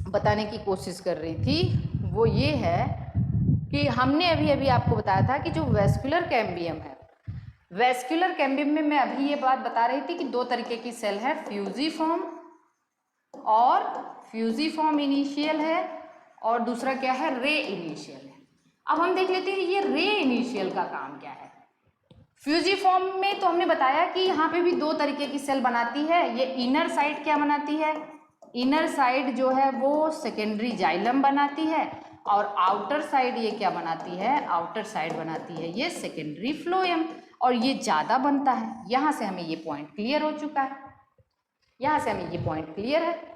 बताने की कोशिश कर रही थी, वो ये है कि हमने अभी अभी आपको बताया था कि जो वेस्कुलर कैम्बियम है, वेस्कुलर कैम्बियम में मैं अभी ये बात बता रही थी कि दो तरीके की सेल है, फ्यूजिफॉर्म और फ्यूजिफॉर्म इनिशियल है, और दूसरा क्या है रे इनिशियल है। अब हम देख लेते हैं ये रे इनिशियल का काम क्या है। फ्यूजिफॉर्म में तो हमने बताया कि यहाँ पे भी दो तरीके की सेल बनाती है, ये इनर साइड क्या बनाती है, इनर साइड जो है वो सेकेंडरी जाइलम बनाती है, और आउटर साइड ये क्या बनाती है, आउटर साइड बनाती है ये सेकेंडरी फ्लोएम, और ये ज़्यादा बनता है। यहाँ से हमें ये पॉइंट क्लियर हो चुका है, यहाँ से हमें ये पॉइंट क्लियर है।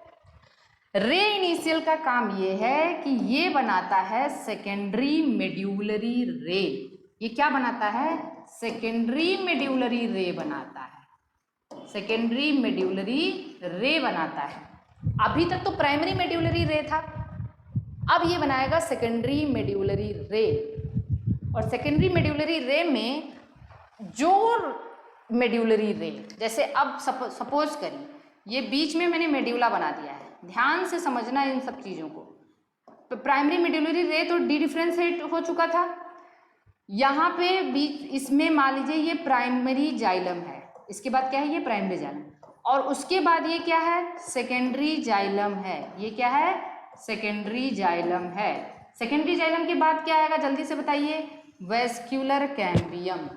रे इनिशियल का काम ये है कि ये बनाता है सेकेंडरी मेड्यूलरी रे, ये क्या बनाता है सेकेंडरी मेड्यूलरी रे बनाता है, सेकेंडरी मेड्यूलरी रे बनाता है। अभी तक तो प्राइमरी मेड्यूलरी रे था, अब ये बनाएगा सेकेंडरी मेड्यूलरी रे, और सेकेंडरी मेड्यूलरी रे में जो मेड्यूलरी रे, जैसे अब सपोज करिए ये बीच में मैंने मेड्यूला बना दिया है, ध्यान से समझना इन सब चीजों को। तो प्राइमरी मेड्यूलरी रे तो डी डिफरेंशिएट हो चुका था, यहाँ पे बीच इसमें मान लीजिए ये प्राइमरी जाइलम है, इसके बाद क्या है ये प्राइमरी जाइलम, और उसके बाद ये क्या है सेकेंडरी जाइलम है, ये क्या है सेकेंडरी जाइलम है। सेकेंडरी जाइलम के बाद क्या आएगा जल्दी से बताइए, वेस्कुलर कैम्बियम,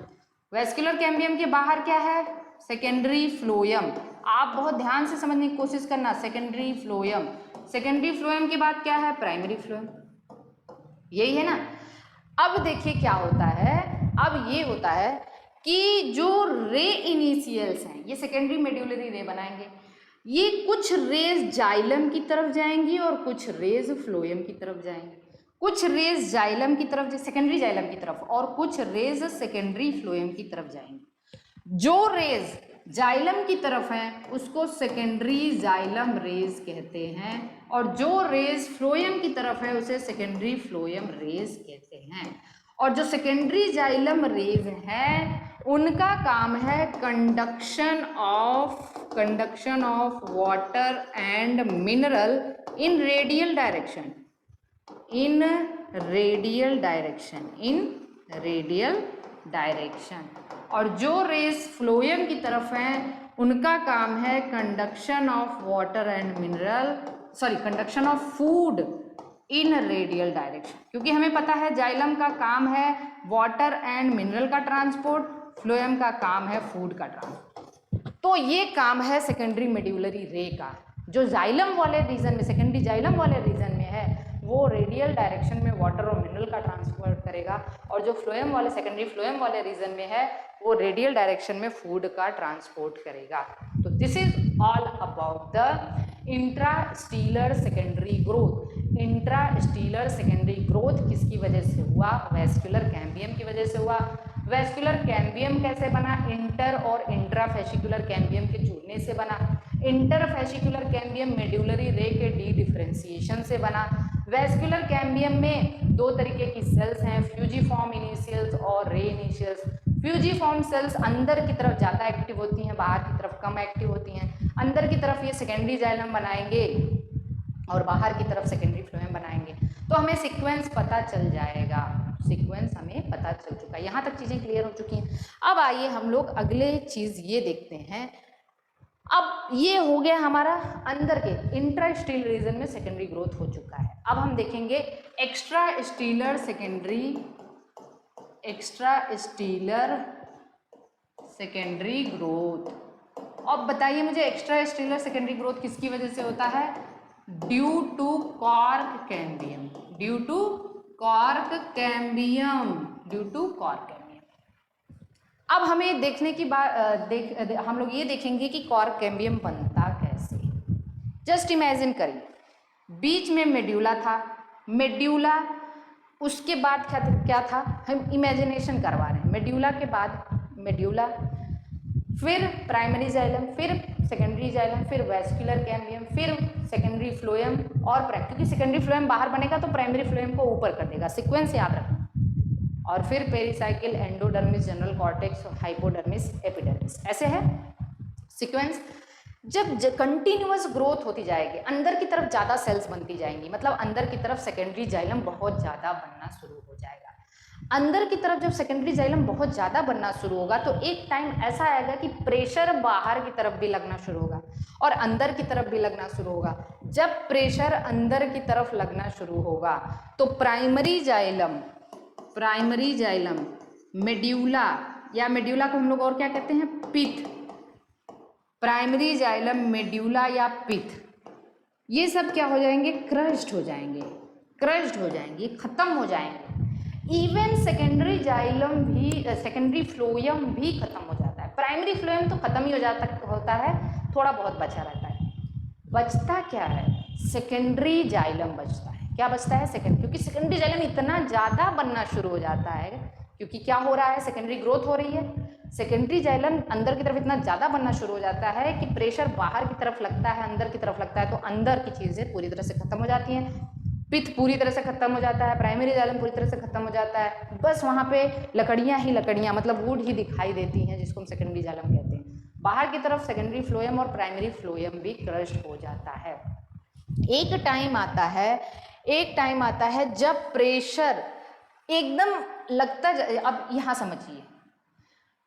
वेस्कुलर कैम्बियम के बाहर क्या है सेकेंडरी फ्लोएम। आप बहुत ध्यान से समझने की कोशिश करना, सेकेंडरी फ्लोएम, सेकेंडरी फ्लोएम के बाद क्या है प्राइमरी फ्लोएम, यही है ना। अब देखिए क्या होता है, अब ये होता है कि जो रे इनिशियल्स हैं ये सेकेंडरी मेड्यूलरी रे बनाएंगे, ये कुछ रेज जाइलम की तरफ जाएंगी और कुछ रेज फ्लोएम की तरफ जाएंगी, कुछ रेज जाइलम की तरफ सेकेंडरी जाइलम की तरफ और कुछ रेज सेकेंडरी फ्लोएम की तरफ जाएंगी। जो रेज जाइलम की तरफ हैं उसको सेकेंडरी जाइलम रेज कहते हैं, और जो रेज फ्लोएम की तरफ है उसे सेकेंडरी फ्लोएम रेज कहते हैं। और जो सेकेंडरी जाइलम रेज है उनका काम है conduction of water and mineral in radial direction. और जो रेज फ्लोएम की तरफ हैं उनका काम है conduction of food in radial direction. क्योंकि हमें पता है जाइलम का काम है वाटर एंड मिनरल का ट्रांसपोर्ट, फ्लोएम का काम है फूड का ट्रांसपोर्ट। तो ये काम है सेकेंडरी मेड्यूलरी रे का। जो जाइलम वाले रीजन में, सेकेंडरी जाइलम वाले रीजन में है वो रेडियल डायरेक्शन में वाटर और मिनरल का ट्रांसपोर्ट करेगा, और जो फ्लोएम वाले, सेकेंडरी फ्लोएम वाले रीजन में है वो रेडियल डायरेक्शन में फूड का ट्रांसपोर्ट करेगा। तो this is all about the intrastelar secondary growth. Intrastelar secondary growth किसकी वजह से हुआ? वेस्कुलर कैम्बियम की वजह से हुआ। वेस्कुलर कैम्बियम कैसे बना? इंटर और इंट्राफेसिकुलर कैम्बियम के जुड़ने से बना। इंटरफेसिकुलर कैम्बियम मेड्यूलरी रे के डी डिफरेंशिएशन से बना। वेस्कुलर कैम्बियम में दो तरीके की सेल्स हैं, फ्यूजीफॉर्म इनिशियल्स और रे इनिशियल्स। फ्यूजीफॉर्म सेल्स अंदर की तरफ ज़्यादा एक्टिव होती हैं, बाहर की तरफ कम एक्टिव होती हैं। अंदर की तरफ ये सेकेंडरी जाइलम बनाएंगे और बाहर की तरफ सेकेंडरी फ्लोएम बनाएंगे। तो हमें सीक्वेंस पता चल जाएगा, सीक्वेंस हमें पता चल चुका है। यहाँ तक चीज़ें क्लियर हो चुकी हैं। अब आइए हम लोग अगले चीज़ ये देखते हैं। अब ये हो गया हमारा अंदर के इंट्रास्टीलर रीजन में सेकेंडरी ग्रोथ हो चुका है। अब हम देखेंगे एक्स्ट्रास्टीलर सेकेंडरी ग्रोथ। अब बताइए मुझे एक्स्ट्रास्टीलर सेकेंडरी ग्रोथ किसकी वजह से होता है? Due to cork cambium. अब हमें देखने की बात हम लोग ये देखेंगे कि कॉर्क कैम्बियम बनता कैसे। जस्ट इमेजिन करिए, बीच में मेड्यूला था, मेड्यूला उसके बाद क्या था? हम इमेजिनेशन करवा रहे हैं। मेड्यूला के बाद मेड्यूला, फिर प्राइमरी जाइलम, फिर सेकेंडरी जाइलम, फिर वेस्कुलर कैम्बियम, फिर सेकेंडरी फ्लोएम और क्योंकि सेकेंडरी फ्लोएम बाहर बनेगा तो प्राइमरी फ्लोएम को ऊपर कर देगा, सीक्वेंस याद रखना। और फिर pericycle, endodermis, general cortex, hypodermis, epidermis, ऐसे है सीक्वेंस। जब कंटिन्यूअस ग्रोथ होती जाएगी, अंदर की तरफ ज़्यादा सेल्स बनती जाएंगी, मतलब अंदर की तरफ सेकेंडरी जाइलम बहुत ज़्यादा बनना शुरू हो जाएगा। अंदर की तरफ जब सेकेंडरी जाइलम बहुत ज़्यादा बनना शुरू होगा तो एक टाइम ऐसा आएगा कि प्रेशर बाहर की तरफ भी लगना शुरू होगा और अंदर की तरफ भी लगना शुरू होगा। जब प्रेशर अंदर की तरफ लगना शुरू होगा तो प्राइमरी जाइलम, मेड्यूला, या मेड्यूला को हम लोग और क्या कहते हैं? पिथ। प्राइमरी जाइलम, मेड्यूला या पिथ, ये सब क्या हो जाएंगे? क्रश्ड हो जाएंगे, खत्म हो जाएंगे। इवन सेकेंडरी जाइलम भी, सेकेंडरी फ्लोएम भी खत्म हो जाता है। प्राइमरी फ्लोएम तो खत्म ही होता है, थोड़ा बहुत बचा रहता है। बचता क्या है? सेकेंडरी जाइलम बचता है। क्या बचता है? क्योंकि सेकेंडरी जाइलम इतना ज़्यादा बनना शुरू हो जाता है, क्योंकि क्या हो रहा है? सेकेंडरी ग्रोथ हो रही है। सेकेंडरी जाइलम अंदर की तरफ इतना ज़्यादा बनना शुरू हो जाता है कि प्रेशर बाहर की तरफ लगता है, अंदर की तरफ लगता है, तो अंदर की चीज़ें पूरी तरह से खत्म हो जाती हैं। पित्त पूरी तरह से खत्म हो जाता है, प्राइमरी जाइलम पूरी तरह से खत्म हो जाता है। बस वहाँ पे लकड़ियाँ ही लकड़ियाँ, मतलब वुड ही दिखाई देती हैं, जिसको हम सेकेंडरी जाइलम कहते हैं। बाहर की तरफ सेकेंडरी फ्लोएम और प्राइमरी फ्लोएम भी क्रश्ड हो जाता है। एक टाइम आता है जब प्रेशर एकदम लगता, अब यहाँ समझिए,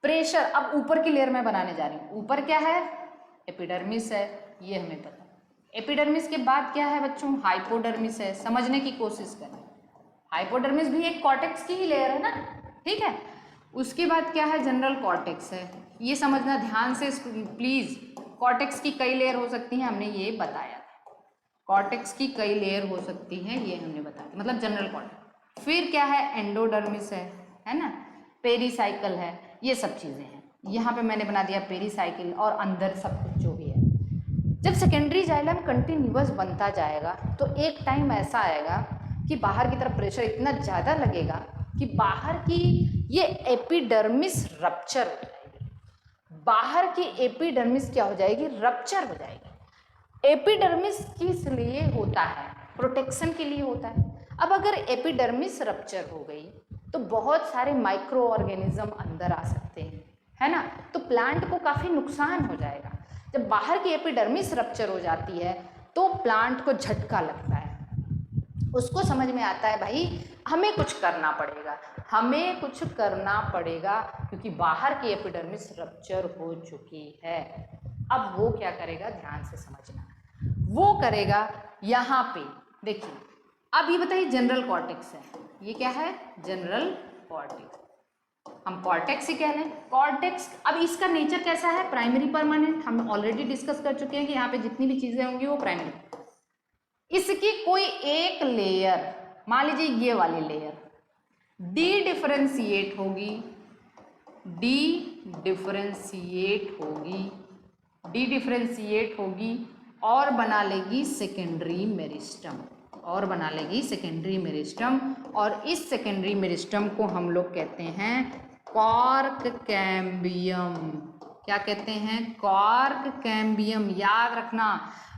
प्रेशर अब ऊपर की लेयर में बनाने जा रही हूँ। ऊपर क्या है? एपिडर्मिस है, ये हमें पता। एपिडर्मिस के बाद क्या है बच्चों? हाइपोडर्मिस है। समझने की कोशिश करें, हाइपोडर्मिस भी एक कॉर्टेक्स की ही लेयर है ना, ठीक है। उसके बाद क्या है? जनरल कॉर्टेक्स है। ये समझना ध्यान से प्लीज। कॉर्टेक्स की कई लेयर हो सकती हैं, हमने ये बताया था। कॉर्टेक्स की कई लेयर हो सकती हैं, ये हमने बताया, मतलब जनरल कॉर्टेक्स। फिर क्या है? एंडोडर्मिस है ना, पेरिसाइकिल है, ये सब चीज़ें हैं। यहाँ पे मैंने बना दिया पेरिसाइकिल, और अंदर सब कुछ जो भी है। जब सेकेंडरी जाइलम कंटिन्यूअस बनता जाएगा तो एक टाइम ऐसा आएगा कि बाहर की तरफ प्रेशर इतना ज़्यादा लगेगा कि बाहर की ये एपिडर्मिस रप्चर हो जाएगी। बाहर की एपिडर्मिस क्या हो जाएगी? रप्चर हो जाएगी। एपिडर्मिस किस लिए होता है? प्रोटेक्शन के लिए होता है। अब अगर एपिडर्मिस रप्चर हो गई तो बहुत सारे माइक्रो ऑर्गेनिज्म अंदर आ सकते हैं, है ना, तो प्लांट को काफ़ी नुकसान हो जाएगा। जब बाहर की एपिडर्मिस रप्चर हो जाती है तो प्लांट को झटका लगता है, उसको समझ में आता है भाई हमें कुछ करना पड़ेगा, हमें कुछ करना पड़ेगा, क्योंकि बाहर की एपिडर्मिस रप्चर हो चुकी है। अब वो क्या करेगा, ध्यान से समझना, वो करेगा यहाँ पे देखिए, अब ये बताइए जनरल कॉर्टेक्स है, ये क्या है, जनरल कॉर्टेक्स, हम कॉर्टेक्स ही कह रहे हैं कॉर्टेक्स। अब इसका नेचर कैसा है, प्राइमरी परमानेंट, हम ऑलरेडी डिस्कस कर चुके हैं कि यहाँ पे जितनी भी चीजें होंगी वो प्राइमरी। इसकी कोई एक लेयर, मान लीजिए ये वाली लेयर डी डिफरेंशिएट होगी, डी डिफरेंशिएट होगी, डी डिफरेंशिएट होगी और बना लेगी सेकेंडरी मेरिस्टम, और बना लेगी सेकेंडरी मेरिस्टम, और इस सेकेंडरी मेरिस्टम को हम लोग कहते हैं कॉर्क कैम्बियम। क्या कहते हैं, कॉर्क कैम्बियम। याद रखना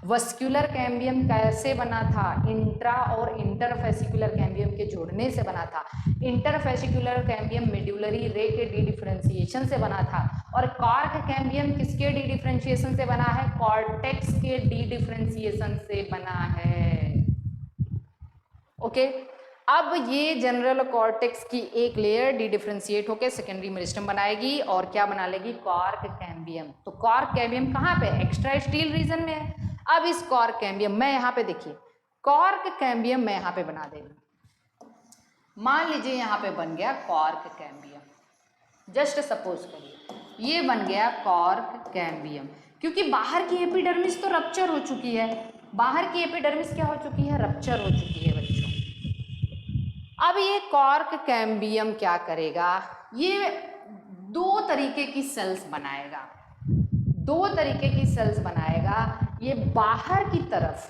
वस्क्यूलर कैम्बियम कैसे बना था, इंट्रा और इंटरफेसिकुलर कैम्बियम के जोड़ने से बना था। इंटरफेसिकुलर कैम्बियम मेड्यूलरी रे के डी डिफरेंशिएशन से बना था, और कॉर्क कैम्बियम किसके डी डिफरेंशिएशन से बना है, कॉर्टेक्स के डी डिफरेंशिएशन से बना है। ओके, अब ये जनरल कॉर्टेक्स की एक लेयर डी डिफरेंशिएट होकर सेकेंडरी मेरिस्टम बनाएगी और क्या बना लेगी, कॉर्क कैम्बियम। तो कॉर्क कैम्बियम कहाँ पे, एक्स्ट्रा स्टील रीजन में है। अब इस कॉर्क कैम्बियम मैं यहाँ पे देखिए, कॉर्क कैम्बियम मैं यहाँ पे बना देंगे, मान लीजिए यहाँ पे बन गया कॉर्क कैम्बियम, जस्ट सपोज करिए ये बन गया कॉर्क कैम्बियम, क्योंकि बाहर की एपिडर्मिस तो रप्चर हो चुकी है, बाहर की एपिडर्मिस क्या हो चुकी है, रप्चर हो चुकी है बच्चों। अब ये कॉर्क कैम्बियम क्या करेगा, ये दो तरीके की सेल्स बनाएगा, दो तरीके की सेल्स बनाएगा। ये बाहर की तरफ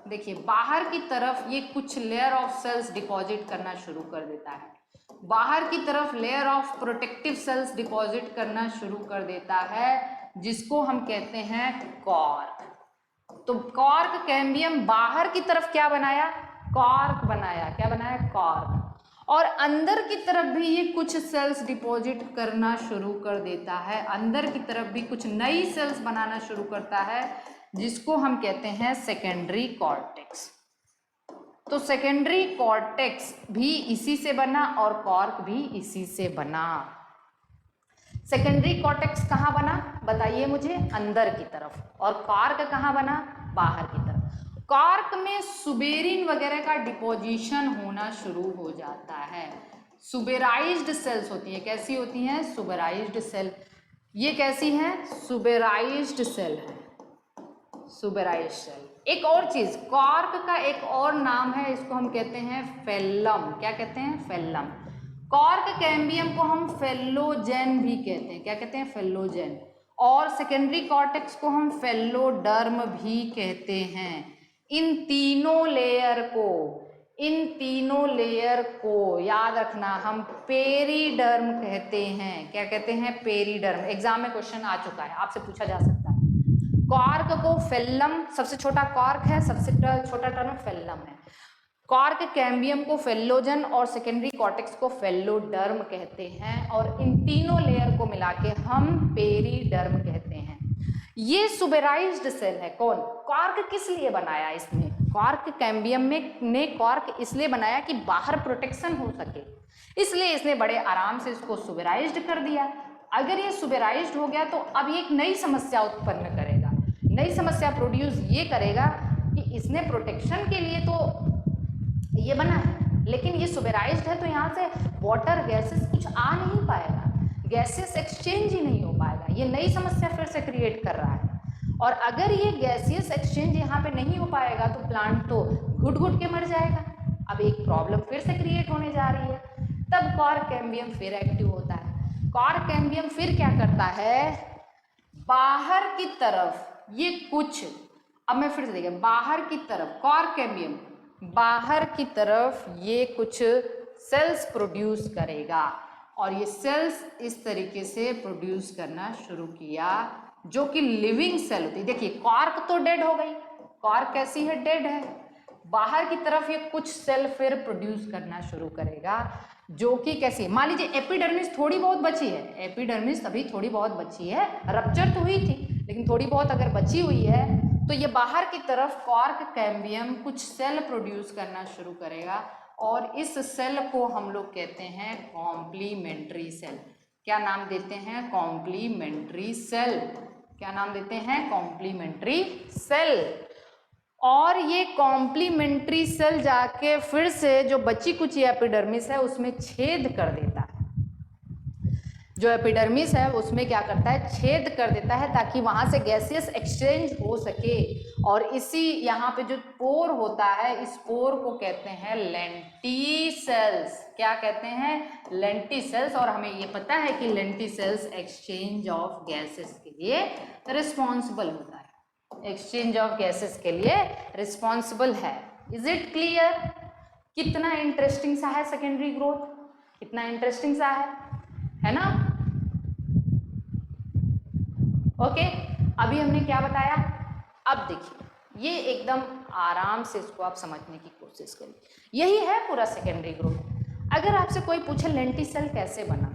देखिए, बाहर की तरफ ये कुछ लेयर ऑफ सेल्स डिपॉजिट करना शुरू कर देता है, बाहर की तरफ layer of protective cells deposit करना शुरू कर देता है, जिसको हम कहते हैं कॉर्क। तो कॉर्क कैम्बियम बाहर की तरफ क्या बनाया, कॉर्क बनाया, क्या बनाया, कॉर्क, और अंदर की तरफ भी ये कुछ सेल्स डिपॉजिट करना शुरू कर देता है, अंदर की तरफ भी कुछ नई सेल्स बनाना शुरू करता है, जिसको हम कहते हैं सेकेंडरी कॉर्टेक्स। तो सेकेंडरी कॉर्टेक्स भी इसी से बना और कॉर्क भी इसी से बना। सेकेंडरी कॉर्टेक्स कहाँ बना बताइए मुझे, अंदर की तरफ, और कॉर्क कहाँ बना, बाहर की तरफ। कॉर्क में सुबेरिन वगैरह का डिपोजिशन होना शुरू हो जाता है, सुबेराइज्ड सेल्स होती है, कैसी होती हैं, सुबेराइज्ड सेल। ये कैसी है, सुबेराइज्ड सेल है, सुबेराइज्ड सेल। एक और चीज, कॉर्क का एक और नाम है, इसको हम कहते हैं फेल्लम। क्या कहते हैं, फेल्लम। कॉर्क कैम्बियम को हम फेल्लोजेन भी कहते हैं, क्या कहते हैं, फेल्लोजेन। और सेकेंडरी कॉर्टेक्स को हम फेल्लोडर्म भी कहते हैं। इन तीनों लेयर को याद रखना हम पेरीडर्म कहते हैं। क्या कहते हैं, पेरीडर्म। एग्जाम में क्वेश्चन आ चुका है, आपसे पूछा जा सकता है। कॉर्क को फेल्लम, सबसे छोटा कॉर्क है, सबसे छोटा टर्म फेल्लम है। कॉर्क कैम्बियम को फेल्लोजन और सेकेंडरी कॉर्टेक्स को फेल्लोडर्म कहते हैं, और इन तीनों लेयर को मिला के हम पेरीडर्म कहते हैं। ये सुबेराइज्ड सेल है। कौन, कॉर्क किस लिए बनाया इसने, कॉर्क कैम्बियम में ने कॉर्क इसलिए बनाया कि बाहर प्रोटेक्शन हो सके, इसलिए इसने बड़े आराम से इसको सुबेराइज्ड कर दिया। अगर ये सुबेराइज्ड हो गया तो अब ये एक नई समस्या उत्पन्न करेगा, नई समस्या प्रोड्यूस ये करेगा कि इसने प्रोटेक्शन के लिए तो ये बना है, लेकिन ये सुबेराइज्ड है तो यहाँ से वाटर गैसेस कुछ आ नहीं पाएगा, गैसेस एक्सचेंज ही नहीं हो पाएगा, ये नई समस्या फिर से क्रिएट कर रहा है। और अगर ये गैसियस एक्सचेंज यहाँ पे नहीं हो पाएगा तो प्लांट तो घुट घुट के मर जाएगा। अब एक प्रॉब्लम फिर से क्रिएट होने जा रही है। तब कॉर्क कैम्बियम फिर एक्टिव होता है। कॉर्क कैम्बियम फिर क्या करता है, बाहर की तरफ ये कुछ, अब मैं फिर से देखिए, बाहर की तरफ कॉर्क कैम्बियम बाहर की तरफ ये कुछ सेल्स प्रोड्यूस करेगा, और ये सेल्स इस तरीके से प्रोड्यूस करना शुरू किया जो कि लिविंग सेल होती है। देखिए कॉर्क तो डेड हो गई, कॉर्क कैसी है, डेड है। बाहर की तरफ ये कुछ सेल फिर प्रोड्यूस करना शुरू करेगा, जो कि कैसी है, मान लीजिए एपिडर्मिस थोड़ी बहुत बची है, एपिडर्मिस अभी थोड़ी बहुत बची है, रप्चर तो हुई थी लेकिन थोड़ी बहुत अगर बची हुई है, तो ये बाहर की तरफ कॉर्क कैम्बियम कुछ सेल प्रोड्यूस करना शुरू करेगा और इस सेल को हम लोग कहते हैं कॉम्प्लीमेंट्री सेल। क्या नाम देते हैं, कॉम्प्लीमेंट्री सेल। क्या नाम देते हैं, कॉम्प्लीमेंट्री सेल। और ये कॉम्प्लीमेंट्री सेल जाके फिर से जो बची कुछ एपिडर्मिस है उसमें छेद कर देता है। जो एपिडर्मिस है उसमें क्या करता है, छेद कर देता है ताकि वहां से गैसियस एक्सचेंज हो सके। और इसी यहाँ पे जो पोर होता है, इस पोर को कहते हैं लेंटिसेल्स। क्या कहते हैं, लेंटिसेल्स। और हमें ये पता है कि लेंटिसेल्स एक्सचेंज ऑफ गैसेस के लिए रिस्पॉन्सिबल होता है, एक्सचेंज ऑफ गैसेस के लिए रिस्पॉन्सिबल है। Is it clear? कितना इंटरेस्टिंग सा है सेकेंडरी ग्रोथ, कितना इंटरेस्टिंग सा है ना। ओके, अभी हमने क्या बताया, अब देखिए ये एकदम आराम से इसको आप समझने की कोशिश करिए। यही है पूरा सेकेंडरी ग्रोथ। अगर आपसे कोई पूछे लेंटिसेल कैसे बना,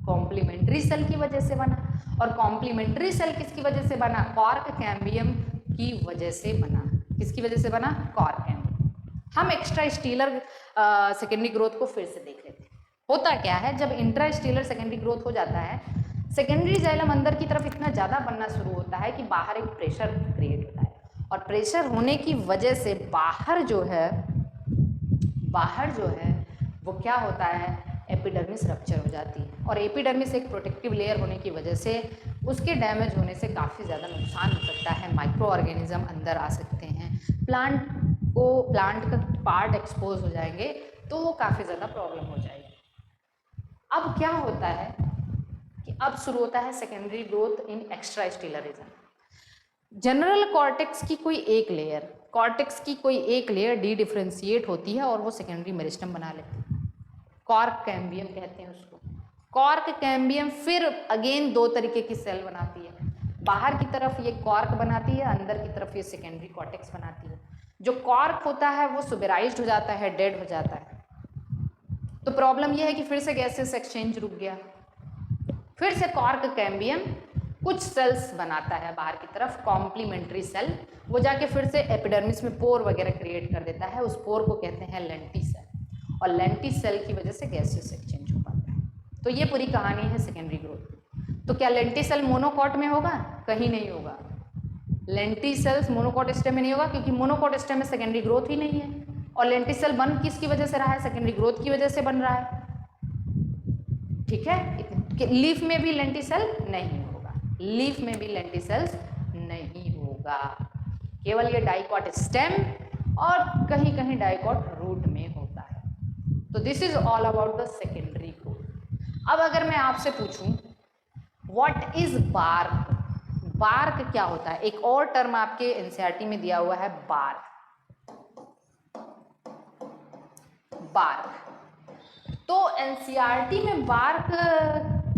कॉम्प्लीमेंट्री सेल की वजह से बना। और कॉम्प्लीमेंट्री सेल किसकी वजह से बना, कॉर्क कैम्बियम की वजह से बना। किसकी वजह से बना, कॉर्क कैम्बियम। हम एक्स्ट्रा स्टीलर सेकेंडरी ग्रोथ को फिर से देख लेते हैं। होता क्या है, जब इंट्रा स्टीलर सेकेंडरी ग्रोथ हो जाता है, सेकेंडरी जाइलम अंदर की तरफ इतना ज़्यादा बनना शुरू होता है कि बाहर एक प्रेशर क्रिएट होता है। और प्रेशर होने की वजह से बाहर जो है वो क्या होता है, एपिडर्मिस रप्चर हो जाती है। और एपिडर्मिस एक प्रोटेक्टिव लेयर होने की वजह से उसके डैमेज होने से काफ़ी ज़्यादा नुकसान हो सकता है, माइक्रो ऑर्गेनिज्म अंदर आ सकते हैं, प्लांट का पार्ट एक्सपोज हो जाएंगे, तो वो काफ़ी ज़्यादा प्रॉब्लम हो जाएगी। अब क्या होता है कि अब शुरू होता है secondary growth in extra stelar region. General cortex की कोई एक लेयर डी डिफ्रेंशिएट होती है और वो सेकेंडरी मेरिस्टम बना लेती है। कॉर्क कैम्बियम कहते हैं उसको। कॉर्क कैम्बियम फिर अगेन दो तरीके की सेल बनाती है। बाहर की तरफ ये कॉर्क बनाती है, अंदर की तरफ ये सेकेंडरी कॉर्टेक्स बनाती है। जो कॉर्क होता है वो सुबेराइज्ड हो जाता है, डेड हो जाता है। तो प्रॉब्लम ये है कि फिर से गैसेस एक्सचेंज रुक गया। फिर से कॉर्क कैम्बियम कुछ सेल्स बनाता है बाहर की तरफ, कॉम्प्लीमेंट्री सेल। वो जाके फिर से एपिडर्मिस में पोर वगैरह क्रिएट कर देता है, उस पोर को कहते हैं लेंटिसेल। और लेंटिसेल की वजह से गैसेस एक्सचेंज हो पाता है। तो ये पूरी कहानी है सेकेंडरी ग्रोथ। तो क्या लेंटिसेल मोनोकॉट में होगा? कहीं नहीं होगा। लेंटिसेल्स मोनोकॉट स्टेम में नहीं होगा, क्योंकि मोनोकॉट स्टेम में सेकेंडरी ग्रोथ ही नहीं है। और लेंटिसेल बन किसकी वजह से रहा है? सेकेंडरी ग्रोथ की वजह से बन रहा है। ठीक है, लीफ में भी लेंटिसेल नहीं होगा, लीफ में भी लेंटिसेल्स नहीं होगा, केवल ये डाइकॉट स्टेम और कहीं कहीं डाइकॉट रूट में होता है। तो this is all about the secondary growth. अब अगर मैं आपसे पूछूं व्हाट इज बार्क, बार्क क्या होता है? एक और टर्म आपके एनसीईआरटी में दिया हुआ है, बार्क। तो एनसीईआरटी में बार्क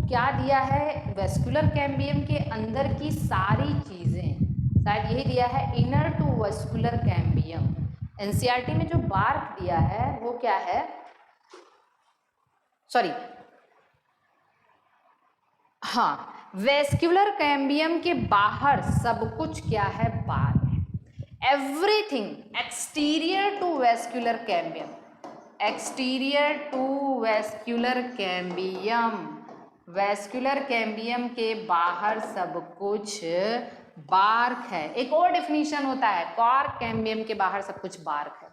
क्या दिया है? वेस्कुलर कैम्बियम के अंदर की सारी चीजें, शायद यही दिया है, inner to vascular cambium. NCERT में जो बार्क दिया है वो क्या है? सॉरी, हाँ, वेस्कुलर कैम्बियम के बाहर सब कुछ क्या है? बार्क है। Everything exterior to vascular cambium, exterior to vascular cambium, vascular cambium के बाहर सब कुछ बार्क है। एक और डेफिनेशन होता है, कॉर्क कैम्बियम के बाहर सब कुछ बार्क है।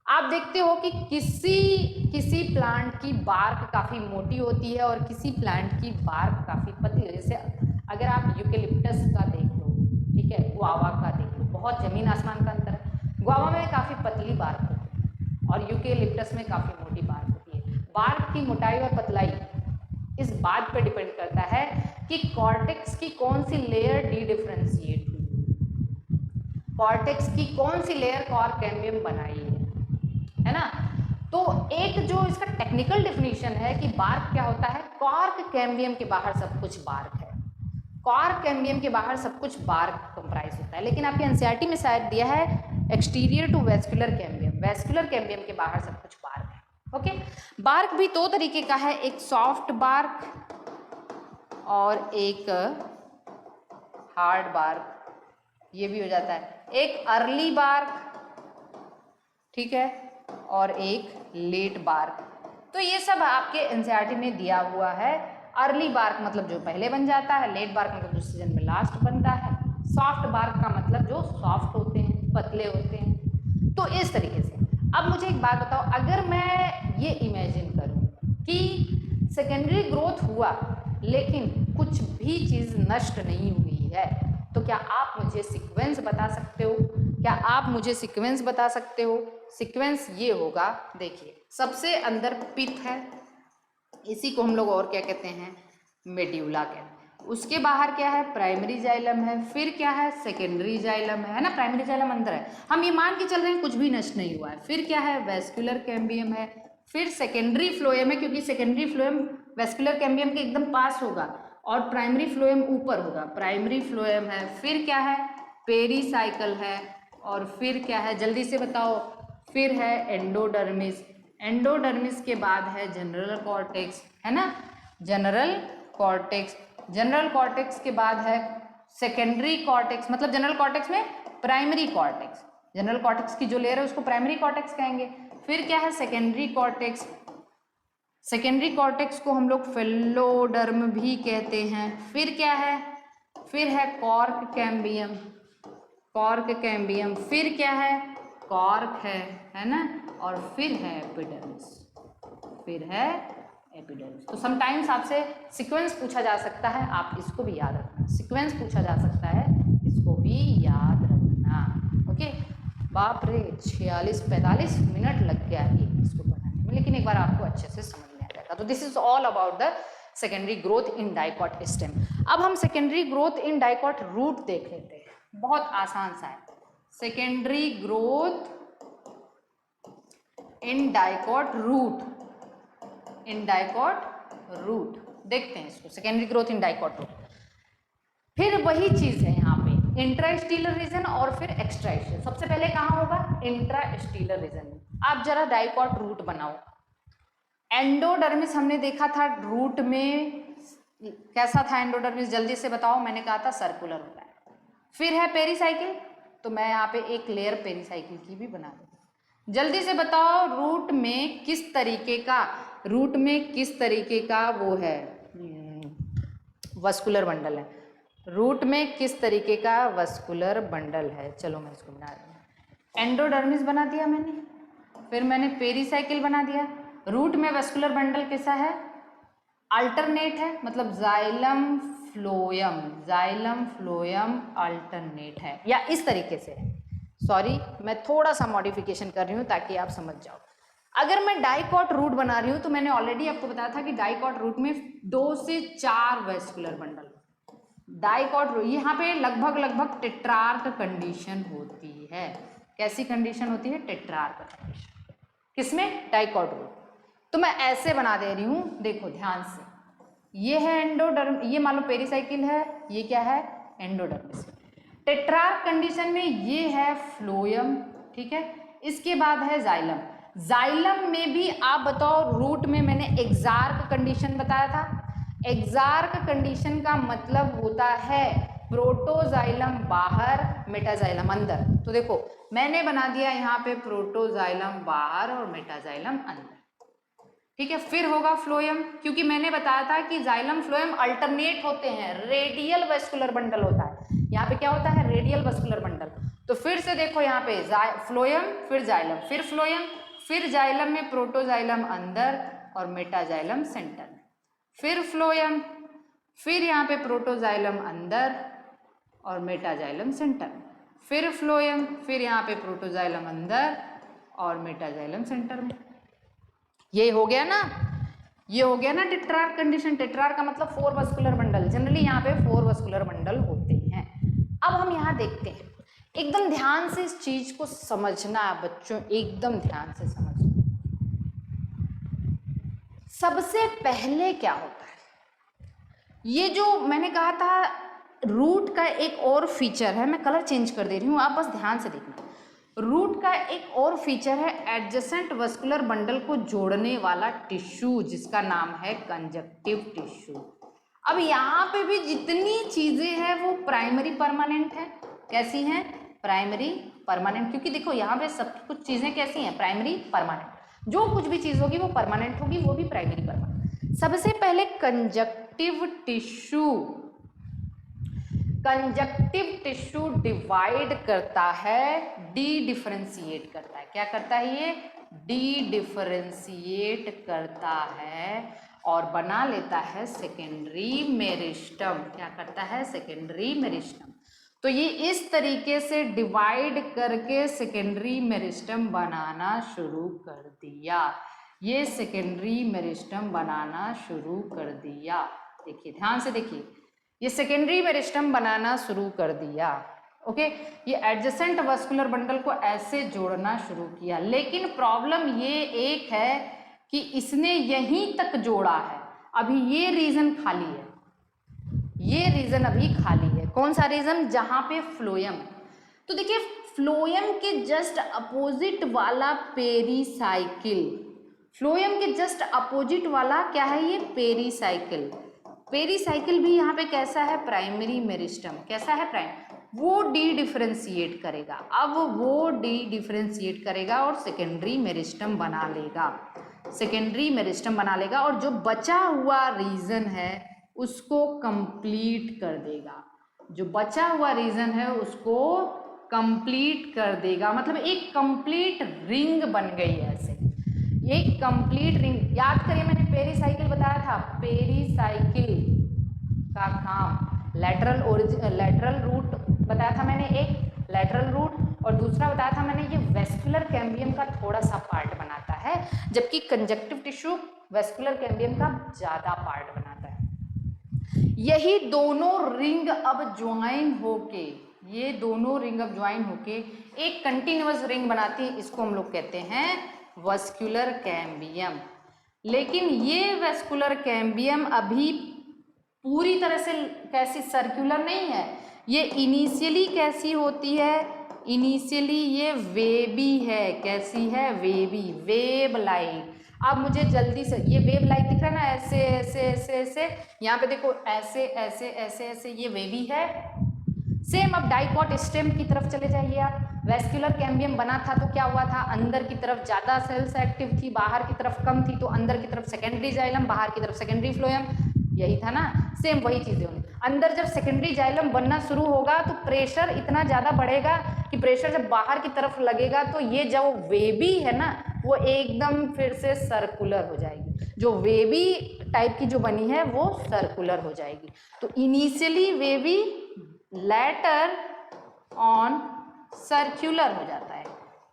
आप देखते हो कि किसी प्लांट की बार्क काफी मोटी होती है और किसी प्लांट की बार्क काफी पतली। जैसे अगर आप यूकेलिप्टस का देख लो, ठीक है, गुआवा का देख लो, बहुत जमीन आसमान का अंतर है। गुआवा में काफी पतली बार्क होती है और यूकेलिप्टस में काफी मोटी बार्क होती है। बार्क की मोटाई और पतलाई इस बात पर डिपेंड करता है कि कॉर्टेक्स की कौन सी लेयर डी डिफ्रेंशिएट हुई, कॉर्टेक्स की कौन सी लेयर कॉर्क कैम्बियम बनाई है ना। तो एक जो इसका टेक्निकल डेफिनेशन है कि बार्क क्या होता है, कॉर्क कैम्बियम के बाहर सब कुछ बार्क है। कॉर्क कैम्बियम के बाहर सब कुछ बार्क कंप्राइज होता है, लेकिन आपके एनसीईआरटी में शायद दिया है exterior to vascular cambium, vascular cambium के बाहर सब कुछ बार्क है। ओके, बार्क भी दो तरीके का है, एक सॉफ्ट बार्क और एक हार्ड बार्क, ये भी हो जाता है, एक अर्ली बार्क, ठीक है, और एक लेट बार्क। तो ये सब आपके एनसीईआरटी में दिया हुआ है। अर्ली बार्क मतलब जो पहले बन जाता है, लेट बार्क मतलब जो सीजन में लास्ट बनता है, सॉफ्ट बार्क का मतलब जो सॉफ्ट होते हैं, पतले होते हैं। तो इस तरीके से अब मुझे एक बात बताओ, अगर मैं ये इमेजिन करूं कि सेकेंडरी ग्रोथ हुआ लेकिन कुछ भी चीज़ नष्ट नहीं हुई है, तो क्या आप मुझे सीक्वेंस बता सकते हो? क्या आप मुझे सीक्वेंस बता सकते हो? सीक्वेंस ये होगा, देखिए सबसे अंदर पिथ है, इसी को हम लोग और क्या कहते हैं, मेड्यूला कहते हैं। उसके बाहर क्या है, प्राइमरी जाइलम है, फिर क्या है, सेकेंडरी जाइलम है ना, प्राइमरी जाइलम अंदर है, हम ये मान के चल रहे हैं कुछ भी नष्ट नहीं हुआ है। फिर क्या है, वेस्कुलर कैम्बियम है, फिर सेकेंडरी फ्लोएम है, क्योंकि सेकेंडरी फ्लोएम वेस्कुलर कैम्बियम के एकदम पास होगा और प्राइमरी फ्लोएम ऊपर होगा, प्राइमरी फ्लोएम है। फिर क्या है, पेरीसाइकल है, और फिर क्या है, जल्दी से बताओ, फिर है एंडोडर्मिस, एंडोडर्मिस के बाद है जनरल कॉर्टेक्स, है ना, जनरल कॉर्टेक्स, जनरल कॉर्टेक्स के बाद है सेकेंडरी कॉर्टेक्स, मतलब जनरल कॉर्टेक्स में प्राइमरी कॉर्टेक्स, जनरल कॉर्टेक्स की जो लेयर है उसको प्राइमरी कॉर्टेक्स कहेंगे। फिर क्या है, सेकेंडरी कॉर्टेक्स, सेकेंडरी कॉर्टेक्स को हम लोग फेलोडर्म भी कहते हैं। फिर क्या है, फिर है कॉर्क कैम्बियम, कॉर्क कैम्बियम, फिर क्या है, कॉर्क है ना, और फिर है एपिडर्मिस, फिर है एपिडर्मिस। तो समटाइम्स आपसे सीक्वेंस पूछा जा सकता है, आप इसको भी याद रखना, सीक्वेंस पूछा जा सकता है, इसको भी याद रखना। ओके, बाप रे 46-45 मिनट लग गया ये इसको पढ़ाने में, लेकिन एक बार आपको अच्छे से समझ में आ जाएगा। तो this is all about the secondary growth in dicot stem. अब हम secondary growth in dicot root देख लेते हैं, बहुत आसान सा है। Secondary growth in dicot root, in dicot root देखते हैं इसको, secondary growth in dicot root. फिर वही चीज है यहाँ पे, इंट्रास्टीलर रीजन और फिर एक्स्ट्रास्टीलर। सबसे पहले कहाँ होगा, इंट्रास्टीलर रीजन में। आप जरा डाइकॉट रूट बनाओ। एंडोडर्मिस हमने देखा था रूट में, कैसा था एंडोडर्मिस, जल्दी से बताओ, मैंने कहा था सर्कुलर होता है। फिर है पेरीसाइकिल, तो मैं यहाँ पे एक लेयर पेरीसाइकिल की भी बना दूँ। जल्दी से बताओ, रूट में किस तरीके का, रूट में किस तरीके का वो है, वस्कुलर बंडल है, रूट में किस तरीके का वस्कुलर बंडल है। चलो मैं इसको बना रही हूँ, एंडोडर्मिस बना दिया मैंने, फिर मैंने पेरीसाइकिल बना दिया। रूट में वस्कुलर बंडल कैसा है, अल्टरनेट है, मतलब xylem phloem, xylem phloem alternate है, या इस तरीके से है। सॉरी, मैं थोड़ा सा मॉडिफिकेशन कर रही हूँ ताकि आप समझ जाओ। अगर मैं डाइकॉट रूट बना रही हूँ तो मैंने ऑलरेडी आपको बताया था कि डाइकॉट रूट में 2 से 4 वेस्कुलर बंडल, डाइकॉट रूट यहाँ पे लगभग टेट्रार्क कंडीशन होती है। कैसी कंडीशन होती है, टेट्रार्क कंडीशन, किसमें, डाइकॉट रूट। तो मैं ऐसे बना दे रही हूँ, देखो ध्यान से, ये है एंडोडर्म, ये मान लो पेरीसाइकिल है, ये क्या है, एंडोडर्मिस। टेट्रार्क कंडीशन में ये है फ्लोयम, ठीक है, इसके बाद है जाइलम। जाइलम में भी आप बताओ, रूट में मैंने एक्सार्क कंडीशन बताया था। एक्सार्क कंडीशन का मतलब होता है प्रोटोजाइलम बाहर, मेटाजाइलम अंदर। तो देखो मैंने बना दिया यहाँ पे प्रोटोजाइलम बाहर और मेटाजाइलम अंदर, ठीक है। फिर होगा फ्लोयम, क्योंकि मैंने बताया था कि जाइलम फ्लोयम अल्टरनेट होते हैं, रेडियल वेस्कुलर बंडल होता है, यहाँ पे क्या होता है, रेडियल वेस्कुलर बंडल। तो फिर से देखो यहाँ पे फ्लोयम, फिर जाइलम, फिर फ्लोयम, फिर जाइलम में प्रोटोजाइलम अंदर और मेटाजाइलम सेंटर में, फिर फ्लोयम, फिर यहाँ पे प्रोटोजाइलम अंदर और मेटाजाइलम सेंटर में, फिर फ्लोयम, फिर यहाँ पे प्रोटोजाइलम अंदर और मेटाजाइलम सेंटर में। ये हो गया ना, ये हो गया ना टेट्रार्क कंडीशन। टेट्रार्क का मतलब 4 वस्कुलर बंडल, जनरली यहाँ पे 4 वस्कुलर बंडल होते हैं। अब हम यहाँ देखते हैं, एकदम ध्यान से इस चीज को समझना है बच्चों, एकदम ध्यान से समझना। सबसे पहले क्या होता है, ये जो मैंने कहा था रूट का एक और फीचर है, मैं कलर चेंज कर दे रही हूँ, आप बस ध्यान से देखना। रूट का एक और फीचर है एडजेसेंट वस्कुलर बंडल को जोड़ने वाला टिश्यू, जिसका नाम है कंजक्टिव टिश्यू। अब यहाँ पे भी जितनी चीजें हैं वो प्राइमरी परमानेंट है। कैसी हैं? प्राइमरी परमानेंट, क्योंकि देखो यहाँ पे सब कुछ चीजें कैसी हैं? Primary permanent. जो कुछ भी चीज होगी वो परमानेंट होगी, वो भी प्राइमरी परमानेंट। सबसे पहले conjunctive tissue, conjunctive tissue divide करता है, डी डिफरेंशिएट करता है। क्या करता है ये? डी डिफरेंशिएट करता है और बना लेता है सेकेंडरी मेरिस्टम। क्या करता है? Secondary meristem. तो ये इस तरीके से डिवाइड करके सेकेंडरी मेरिस्टम बनाना शुरू कर दिया। ये सेकेंडरी मेरिस्टम बनाना शुरू कर दिया। देखिए ध्यान से देखिए, ये सेकेंडरी मेरिस्टम बनाना शुरू कर दिया। ओके, ये एडजेसेंट वस्कुलर बंडल को ऐसे जोड़ना शुरू किया, लेकिन प्रॉब्लम ये एक है कि इसने यहीं तक जोड़ा है, अभी ये रीजन खाली है, ये रीजन अभी खाली है। कौन सा रीजन? जहां पे फ्लोएम। तो देखिए फ्लोएम के जस्ट अपोजिट वाला पेरीसाइकिल, फ्लोएम के जस्ट अपोजिट वाला क्या है? ये पेरीसाइकिल। पेरीसाइकिल भी यहाँ पे कैसा है? Primary meristem. कैसा है? वो डी डिफरेंशिएट करेगा। अब वो डी डिफरेंशिएट करेगा और सेकेंडरी मेरिस्टम बना लेगा, सेकेंडरी मेरिस्टम बना लेगा, और जो बचा हुआ रीजन है उसको कंप्लीट कर देगा। जो बचा हुआ रीजन है उसको कंप्लीट कर देगा, मतलब एक कंप्लीट रिंग बन गई ऐसे, एक कंप्लीट रिंग। याद करिए मैंने पेरीसाइकिल बताया था, पेरीसाइकिल का काम लेटरल रूट बताया था मैंने, एक लेटरल रूट, और दूसरा बताया था मैंने ये वेस्कुलर कैम्बियम का थोड़ा सा पार्ट बनाता है, जबकि कंजक्टिव टिश्यू वेस्कुलर कैम्बियम का ज्यादा पार्ट बनाता है। यही दोनों रिंग अब ज्वाइन होके, ये दोनों रिंग अब ज्वाइन होके एक कंटिन्यूअस रिंग बनाती है, इसको हम लोग कहते हैं वेस्कुलर कैम्बियम। लेकिन ये वेस्कुलर कैम्बियम अभी पूरी तरह से कैसी? सर्कुलर नहीं है। ये इनिशियली कैसी होती है? इनिशियली ये वेबी है। कैसी है? Baby, web like. अब मुझे जल्दी से ये वेब लाइक दिख रहा है ना, ऐसे ऐसे ऐसे ऐसे, यहाँ पे देखो ऐसे ऐसे ऐसे ऐसे, ये वेबी है। सेम अब डाइकॉट स्टेम की तरफ चले जाइए आप। वेस्कुलर कैम्बियम बना था तो क्या हुआ था? अंदर की तरफ ज्यादा सेल्स एक्टिव थी, बाहर की तरफ कम थी, तो अंदर की तरफ सेकेंडरी जाइलम, बाहर की तरफ सेकेंडरी फ्लोएम, यही था ना। सेम वही चीजें होंगी। अंदर जब सेकेंडरी जाइलम बनना शुरू होगा तो प्रेशर इतना ज्यादा बढ़ेगा कि प्रेशर जब बाहर की तरफ लगेगा तो ये जो वेबी है ना वो एकदम फिर से सर्कुलर हो जाएगी। जो वेबी टाइप की जो बनी है वो सर्कुलर हो जाएगी। तो initially Baby, later on circular हो जाता है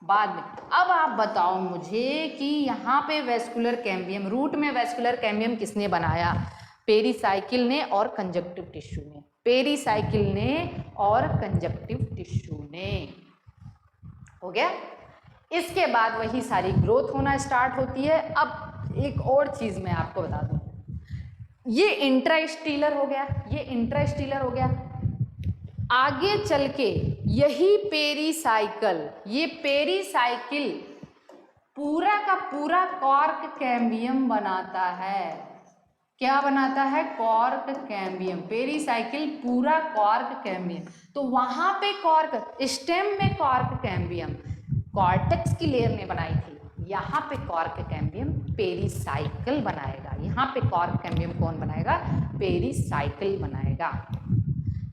बाद में। अब आप बताओ मुझे कि यहाँ पे वेस्कुलर कैम्बियम, रूट में वेस्कुलर कैम्बियम किसने बनाया? पेरीसाइकिल ने और कंजक्टिव टिश्यू ने। पेरीसाइकिल ने और कंजक्टिव टिश्यू ने। हो गया। इसके बाद वही सारी ग्रोथ होना स्टार्ट होती है। अब एक और चीज मैं आपको बता दूं, ये इंट्रास्टीलर हो गया, ये इंट्रास्टीलर हो गया। आगे चल के यही पेरीसाइकिल, ये पेरीसाइकिल पूरा का पूरा कॉर्क कैम्बियम बनाता है। क्या बनाता है? Cork cambium. पेरीसाइकिल पूरा कॉर्क कैम्बियम। तो वहां पे कॉर्क, स्टेम में कॉर्क कैम्बियम कॉर्टेक्स की लेयर ने बनाई थी, यहाँ पे कॉर्क कैम्बियम पेरीसाइकिल बनाएगा। यहाँ पे कॉर्क कैम्बियम कौन बनाएगा? पेरीसाइकिल बनाएगा।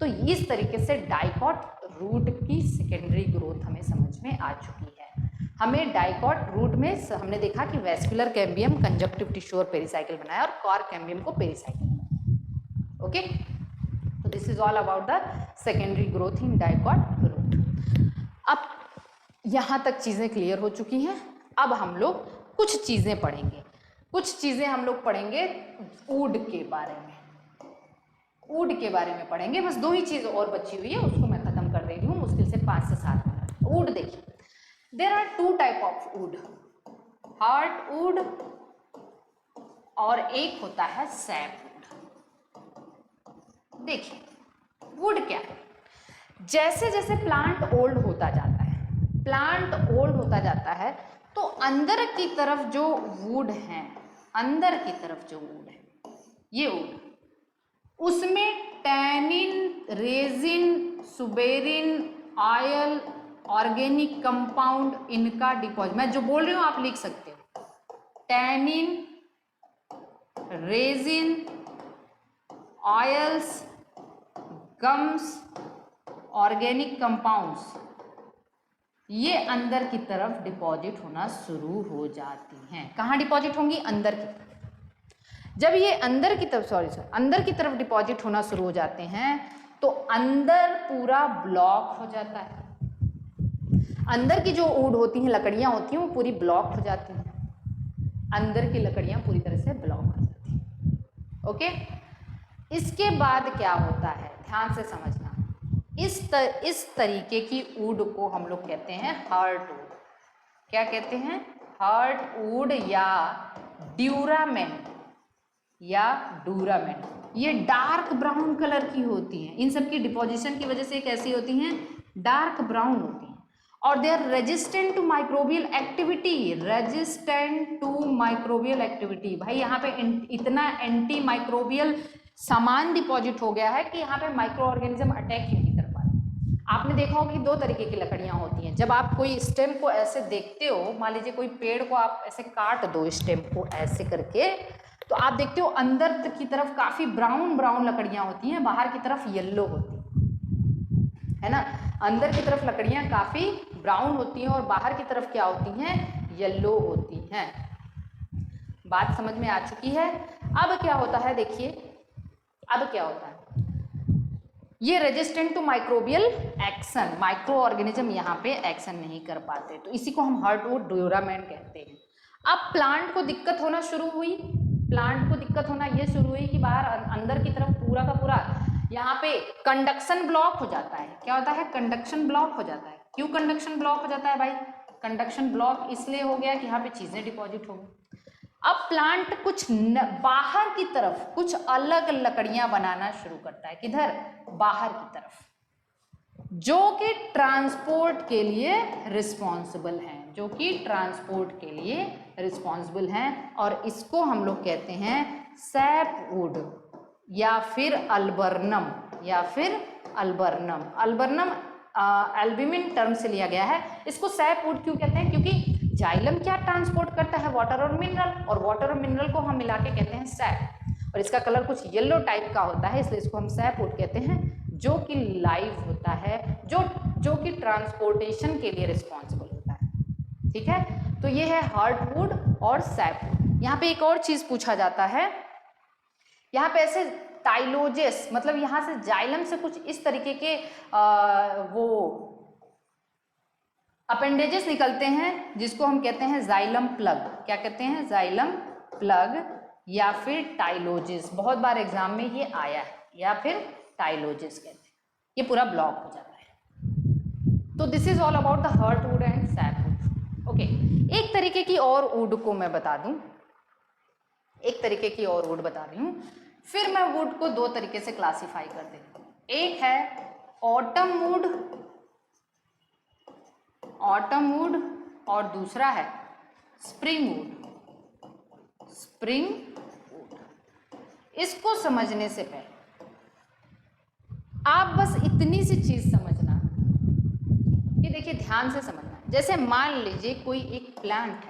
तो इस तरीके से डाइकॉट रूट की सेकेंडरी ग्रोथ हमें समझ में आ चुकी है। हमें डाइकॉट रूट में हमने देखा कि वेस्कुलर कैम्बियम कंजक्टिव टिश्यू और पेरीसाइकिल बनाया और कॉर्क कैम्बियम को पेरीसाइकिल बनाया। ओके, तो this is all about the secondary growth in dicot root. अब यहां तक चीजें क्लियर हो चुकी हैं। अब हम लोग कुछ चीजें पढ़ेंगे, कुछ चीजें हम लोग पढ़ेंगे वुड के बारे में। वुड के बारे में पढ़ेंगे। बस दो ही चीज और बची हुई है, उसको मैं खत्म कर दे रही हूँ, मुश्किल से 5 से 7 मिनट। वुड देखिए, there are 2 type of wood, hard wood और एक होता है सैप वुड। देखिए वुड क्या है? जैसे जैसे प्लांट ओल्ड होता जाता है, प्लांट ओल्ड होता जाता है, तो अंदर की तरफ जो वुड है, अंदर की तरफ जो वुड है, ये वुड, उसमें tannin, resin, suberin, oil, organic compound, इनका डिपॉजिट, मैं जो बोल रही हूं आप लिख सकते हो, tannin, resin, oils, gums, organic compounds, ये अंदर की तरफ डिपॉजिट होना शुरू हो जाती हैं। कहाँ डिपॉजिट होंगी? अंदर की तरफ। जब ये अंदर की तरफ अंदर की तरफ डिपॉजिट होना शुरू हो जाते हैं तो अंदर पूरा ब्लॉक हो जाता है। अंदर की जो वुड होती हैं, लकड़ियां होती हैं, वो पूरी ब्लॉक हो जाती हैं। अंदर की लकड़ियां पूरी तरह से ब्लॉक हो जाती हैं। ओके, इसके बाद क्या होता है, ध्यान से समझना। इस तरीके की वुड को हम लोग कहते हैं हार्डवुड। क्या कहते हैं? हार्डवुड या ड्यूरामेंट या डूरामेंट। ये डार्क ब्राउन कलर की होती हैं। इन सब की डिपोजिशन की वजह से कैसी होती हैं? डार्क ब्राउन होती हैं। और they are resistant to microbial activity. Resistant to microbial activity, भाई यहाँ पे इतना एंटी माइक्रोबियल सामान डिपॉजिट हो गया है कि यहाँ पे माइक्रो ऑर्गेनिज्म अटैक ही नहीं कर पाते। आपने देखा होगा कि दो तरीके की लकड़ियां होती हैं। जब आप कोई स्टेम को ऐसे देखते हो, मान लीजिए कोई पेड़ को आप ऐसे काट दो, स्टेम को ऐसे करके, तो आप देखते हो अंदर की तरफ काफी ब्राउन ब्राउन लकड़ियां होती हैं, बाहर की तरफ येलो होती है ना। अंदर की तरफ लकड़ियां काफी ब्राउन होती हैं और बाहर की तरफ क्या होती हैं? येलो होती हैं। बात समझ में आ चुकी है? अब क्या होता है, देखिए अब क्या होता है, ये resistant to microbial action, micro organism यहाँ पे एक्शन नहीं कर पाते, तो इसी को हम हार्डवुड ड्यूरामेंट कहते हैं। अब प्लांट को दिक्कत होना शुरू हुई, प्लांट को दिक्कत होना ये शुरू हुई कि बाहर अंदर की तरफ पूरा का पूरा यहाँ पे कंडक्शन ब्लॉक हो जाता है। क्या होता है? कंडक्शन ब्लॉक हो जाता है। क्यों कंडक्शन ब्लॉक हो जाता है भाई? कंडक्शन ब्लॉक इसलिए हो गया कि यहाँ पे चीजें डिपॉजिट हो गई। अब प्लांट कुछ बाहर की तरफ कुछ अलग लकड़ियां बनाना शुरू करता है। किधर? बाहर की तरफ, जो कि ट्रांसपोर्ट के लिए रिस्पॉन्सिबल हैं, जो कि ट्रांसपोर्ट के लिए रिस्पॉन्सिबल हैं, और इसको हम लोग कहते हैं सैपवुड या फिर अल्बर्नम, या फिर अल्बर्नम। अल्बर्नम एल्ब्यूमिन टर्म से लिया गया है। इसको सैपवुड क्यों कहते हैं? क्योंकि जाइलम क्या ट्रांसपोर्ट करता है? वाटर और मिनरल, और वाटर और मिनरल को हम मिला के कहते हैं सैप, और इसका कलर कुछ येलो टाइप का होता है, इसलिए इसको हम सैपवुड कहते हैं, जो कि लाइव होता है, जो कि ट्रांसपोर्टेशन के लिए रिस्पॉन्सिबल होता है। ठीक है, तो ये है हार्डवुड और सैपवुड। यहाँ पे एक और चीज पूछा जाता है, यहाँ पे ऐसे टाइलोजेस, मतलब यहाँ से जाइलम से कुछ इस तरीके के वो अपेंडेजेस निकलते हैं, जिसको हम कहते हैं जाइलम प्लग। क्या कहते हैं? जाइलम प्लग या फिर टाइलोजेस। बहुत बार एग्जाम में ये आया है, या फिर टाइलोजेस कहते हैं। ये पूरा ब्लॉक हो जाता है। तो this is all about the hardwood and sapwood. Okay, एक तरीके की और वुड को मैं बता दूं, एक तरीके की और वुड बता रही हूं, फिर मैं वुड को दो तरीके से क्लासिफाई कर देती हूँ। एक है ऑटम वुड, ऑटम वुड, और दूसरा है स्प्रिंग वुड, स्प्रिंग वुड। इसको समझने से पहले आप बस इतनी सी चीज समझना कि देखिए, ध्यान से समझना। जैसे मान लीजिए कोई एक प्लांट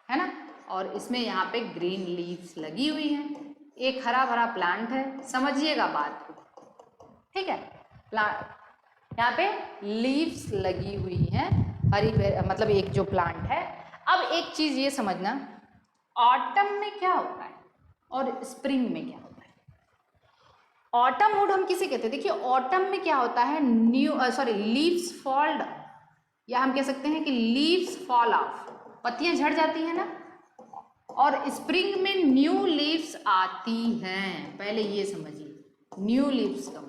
है ना, और इसमें यहाँ पे ग्रीन लीव्स लगी हुई हैं, एक हरा भरा प्लांट है, समझिएगा बात को। ठीक है, यहाँ पे लीव्स लगी हुई हैं, हरी, मतलब एक जो प्लांट है। अब एक चीज ये समझना, ऑटम में क्या होता है और स्प्रिंग में क्या होता है। ऑटम वुड हम किसे कहते हैं? देखिए, ऑटम में क्या होता है, लीव्स फॉल डाउन, या हम कह सकते हैं कि लीव्स फॉल ऑफ, पत्तियां झड़ जाती है ना, और स्प्रिंग में न्यू लीव्स आती हैं। पहले ये समझिए, न्यू लीव्स का,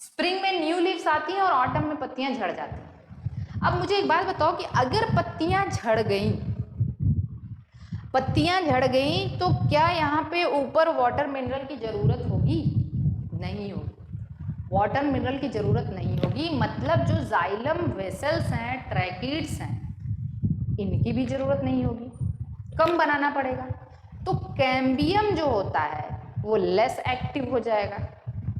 स्प्रिंग में न्यू लीव्स आती हैं और ऑटम में पत्तियां झड़ जाती हैं। अब मुझे एक बात बताओ कि अगर पत्तियां झड़ गई, पत्तियां झड़ गई, तो क्या यहाँ पे ऊपर वाटर मिनरल की जरूरत होगी? नहीं होगी। वाटर मिनरल की जरूरत नहीं होगी, मतलब जो जाइलम वेसल्स हैं, ट्रैकिड्स हैं, इनकी भी जरूरत नहीं होगी, कम बनाना पड़ेगा। तो कैम्बियम जो होता है वो लेस एक्टिव हो जाएगा।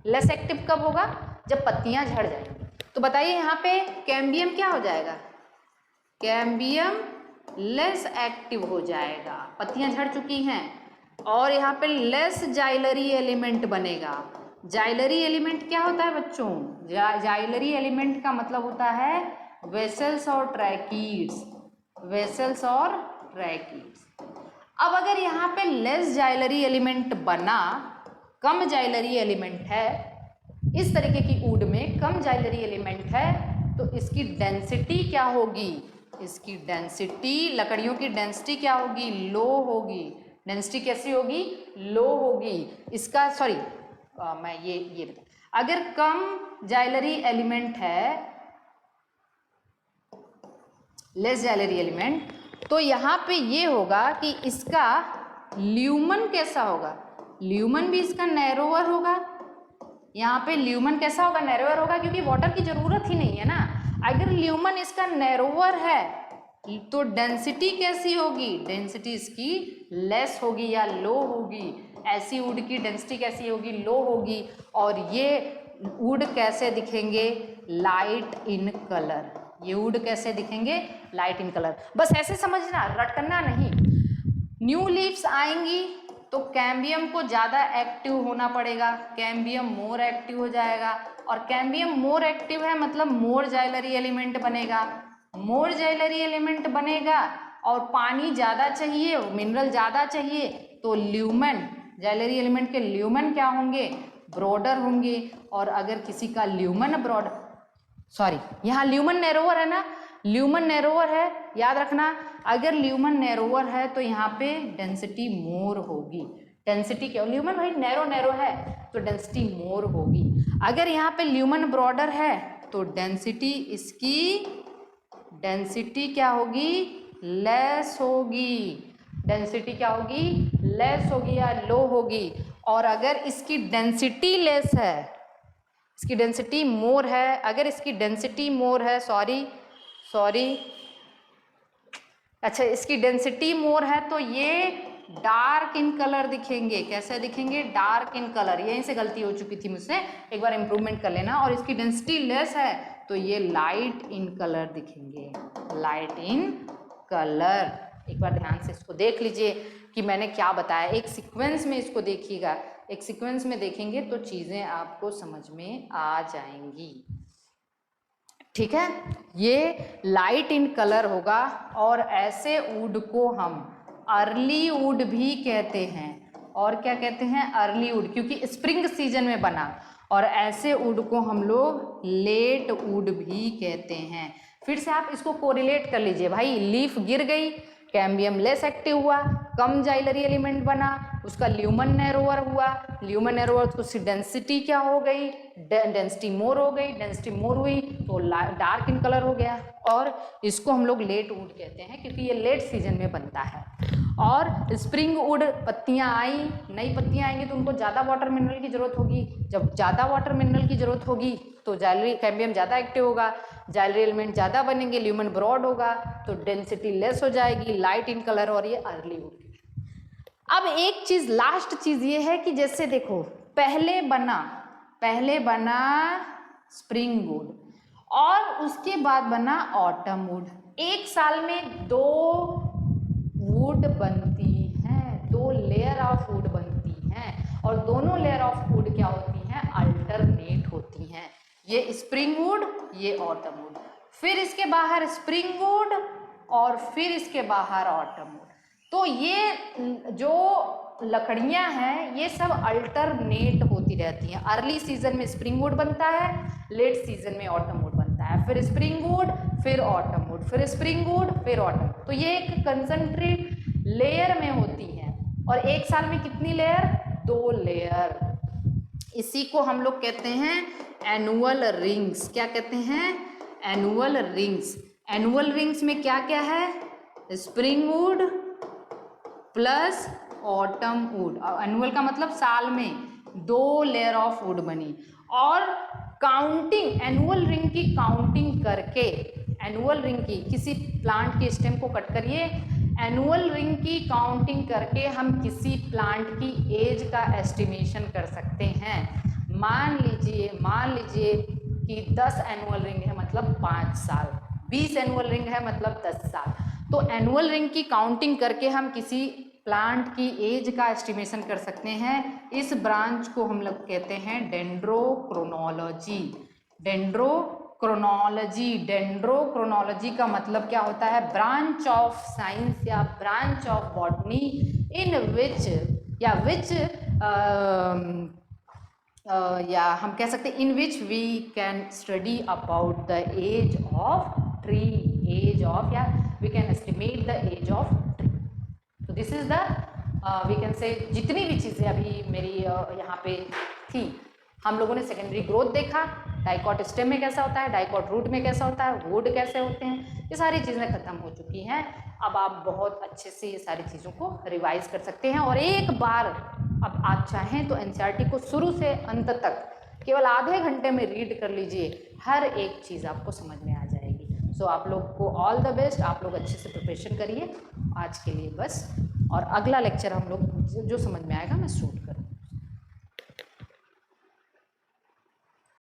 लेस एक्टिव कब होगा? जब पत्तियां झड़ जाएंगी। तो बताइए यहाँ पे कैम्बियम क्या हो जाएगा? कैम्बियम लेस एक्टिव हो जाएगा, पत्तियां झड़ चुकी हैं, और यहाँ पे लेस जाइलरी एलिमेंट बनेगा। जाइलरी एलिमेंट क्या होता है बच्चों? जाइलरी एलिमेंट का मतलब होता है वेसल्स और ट्रैकिड्स, वेसल्स और ट्रैकिड्स। अब अगर यहाँ पे लेस जाइलरी एलिमेंट बना, कम जाइलरी एलिमेंट है, इस तरीके की वुड में कम जाइलरी एलिमेंट है, तो इसकी डेंसिटी क्या होगी? इसकी डेंसिटी, लकड़ियों की डेंसिटी क्या होगी? लो होगी। डेंसिटी कैसी होगी? लो होगी। इसका मैं ये बता, अगर कम जाइलरी एलिमेंट है, लेस जाइलरी एलिमेंट, तो यहाँ पे ये होगा कि इसका ल्यूमन कैसा होगा? ल्यूमन भी इसका नैरोवर होगा। यहाँ पे ल्यूमन कैसा होगा? नैरोवर होगा, क्योंकि वाटर की जरूरत ही नहीं है ना। अगर ल्यूमन इसका नैरोवर है तो डेंसिटी कैसी होगी? डेंसिटी इसकी लेस होगी या लो होगी। ऐसी वुड की डेंसिटी कैसी होगी? लो होगी। और ये वुड कैसे दिखेंगे? Light in colour. ये वुड कैसे दिखेंगे? Light in colour. बस ऐसे समझना, रटना नहीं। न्यू लीव्स आएंगी तो कैम्बियम को ज़्यादा एक्टिव होना पड़ेगा, कैम्बियम मोर एक्टिव हो जाएगा, और कैम्बियम मोर एक्टिव है मतलब मोर जाइलरी एलिमेंट बनेगा। मोर जाइलरी एलिमेंट बनेगा और पानी ज़्यादा चाहिए, मिनरल ज़्यादा चाहिए, तो ल्यूमन, जाइलरी एलिमेंट के ल्यूमन क्या होंगे? ब्रॉडर होंगे। और अगर किसी का ल्यूमन यहाँ ल्यूमन नैरोवर है ना, ल्यूमन नैरोवर है, याद रखना। अगर ल्यूमन नैरोवर है तो यहाँ पे डेंसिटी मोर होगी। डेंसिटी क्या? ल्यूमन भाई नैरो है तो डेंसिटी मोर होगी। अगर यहाँ पे ल्यूमन ब्रॉडर है तो डेंसिटी क्या होगी? लेस होगी। डेंसिटी क्या होगी? लेस होगी या लो होगी। और अगर इसकी डेंसिटी लेस है, इसकी डेंसिटी मोर है, अगर इसकी डेंसिटी मोर है, अच्छा, इसकी डेंसिटी मोर है तो ये डार्क इन कलर दिखेंगे। कैसे दिखेंगे? Dark in colour. यहीं से गलती हो चुकी थी मुझसे, एक बार इंप्रूवमेंट कर लेना। और इसकी डेंसिटी लेस है तो ये लाइट इन कलर दिखेंगे, लाइट इन कलर। एक बार ध्यान से इसको देख लीजिए कि मैंने क्या बताया। एक सीक्वेंस में इसको देखिएगा, एक सीक्वेंस में देखेंगे तो चीज़ें आपको समझ में आ जाएंगी। ठीक है, ये लाइट इन कलर होगा। और ऐसे वुड को हम अर्ली वुड भी कहते हैं। और क्या कहते हैं? अर्ली वुड, क्योंकि स्प्रिंग सीजन में बना। और ऐसे वुड को हम लोग लेट वुड भी कहते हैं। फिर से आप इसको कोरिलेट कर लीजिए भाई। लीफ गिर गई, कैम्बियम लेस एक्टिव हुआ, कम जाइलरी एलिमेंट बना, उसका ल्यूमन नैरोवर हुआ, ल्यूमन नैरोवर तो उसकी डेंसिटी क्या हो गई? डेंसिटी मोर हो गई। डेंसिटी मोर हुई तो डार्क इन कलर हो गया। और इसको हम लोग लेट वुड कहते हैं, क्योंकि ये लेट सीजन में बनता है। और स्प्रिंग वुड, पत्तियां आई, नई पत्तियां आएंगी तो उनको ज़्यादा वाटर मिनरल की जरूरत होगी। जब ज़्यादा वाटर मिनरल की जरूरत होगी तो जाइलरी कैम्बियम ज़्यादा एक्टिव होगा, जाइलरी एलिमेंट ज़्यादा बनेंगे, ल्यूमन ब्रॉड होगा तो डेंसिटी लेस हो जाएगी, लाइट इन कलर, और ये अर्ली वुड। अब एक चीज़, लास्ट चीज़ ये है कि जैसे देखो, पहले बना स्प्रिंग वुड और उसके बाद बना ऑटम वुड। एक साल में 2 वुड बनती हैं, 2 लेयर ऑफ वुड बनती हैं, और दोनों लेयर ऑफ वुड क्या होती हैं? अल्टरनेट होती हैं। ये स्प्रिंग वुड, ये ऑटम वुड, फिर इसके बाहर स्प्रिंग वुड, और फिर इसके बाहर ऑटम वुड। तो ये जो लकड़ियां हैं ये सब अल्टरनेट होती रहती हैं। अर्ली सीजन में स्प्रिंग वुड बनता है, लेट सीजन में ऑटम वुड बनता है, फिर स्प्रिंग वुड, फिर ऑटम वुड, फिर स्प्रिंग वुड, फिर ऑटम। तो ये एक कंसंट्रेट लेयर में होती हैं। और एक साल में कितनी लेयर? 2 लेयर। इसी को हम लोग कहते हैं एनुअल रिंग्स। क्या कहते हैं? Annual rings. एनुअल रिंग्स में क्या क्या है? Spring would plus autumn would. Annual का मतलब साल में, 2 लेयर ऑफ वुड बनी। और काउंटिंग, एनुअल रिंग की काउंटिंग करके, एनुअल रिंग की, किसी प्लांट के स्टेम को कट करिए, एनुअल रिंग की काउंटिंग करके हम किसी प्लांट की एज का एस्टिमेशन कर सकते हैं। मान लीजिए कि 10 एनुअल रिंग है मतलब 5 साल, 20 एनुअल रिंग है मतलब 10 साल। तो एनुअल रिंग की काउंटिंग करके हम किसी प्लांट की एज का एस्टिमेशन कर सकते हैं। इस ब्रांच को हम लोग कहते हैं डेंड्रोक्रोनोलॉजी। डेंड्रोक्रोनोलॉजी का मतलब क्या होता है? ब्रांच ऑफ साइंस या branch of botany in which या हम कह सकते हैं in which we can study about the age of tree, age of, या we can estimate the age of tree. तो this is the we can say, जितनी भी चीज़ें अभी मेरी यहाँ पे थी, हम लोगों ने सेकेंडरी ग्रोथ देखा, डाइकॉट स्टेम में कैसा होता है, डाइकॉट रूट में कैसा होता है, वुड कैसे होते हैं, ये सारी चीज़ें खत्म हो चुकी हैं। अब आप बहुत अच्छे से ये सारी चीज़ों को रिवाइज कर सकते हैं। और एक बार अब आप चाहें तो एनसीईआरटी को शुरू से अंत तक केवल आधे घंटे में रीड कर लीजिए, हर एक चीज़ आपको समझ में आ जाएगी। सो आप लोग को ऑल द बेस्ट, आप लोग अच्छे से प्रिपरेशन करिए। आज के लिए बस, और अगला लेक्चर हम लोग जो समझ में आएगा मैं शूट करूँ।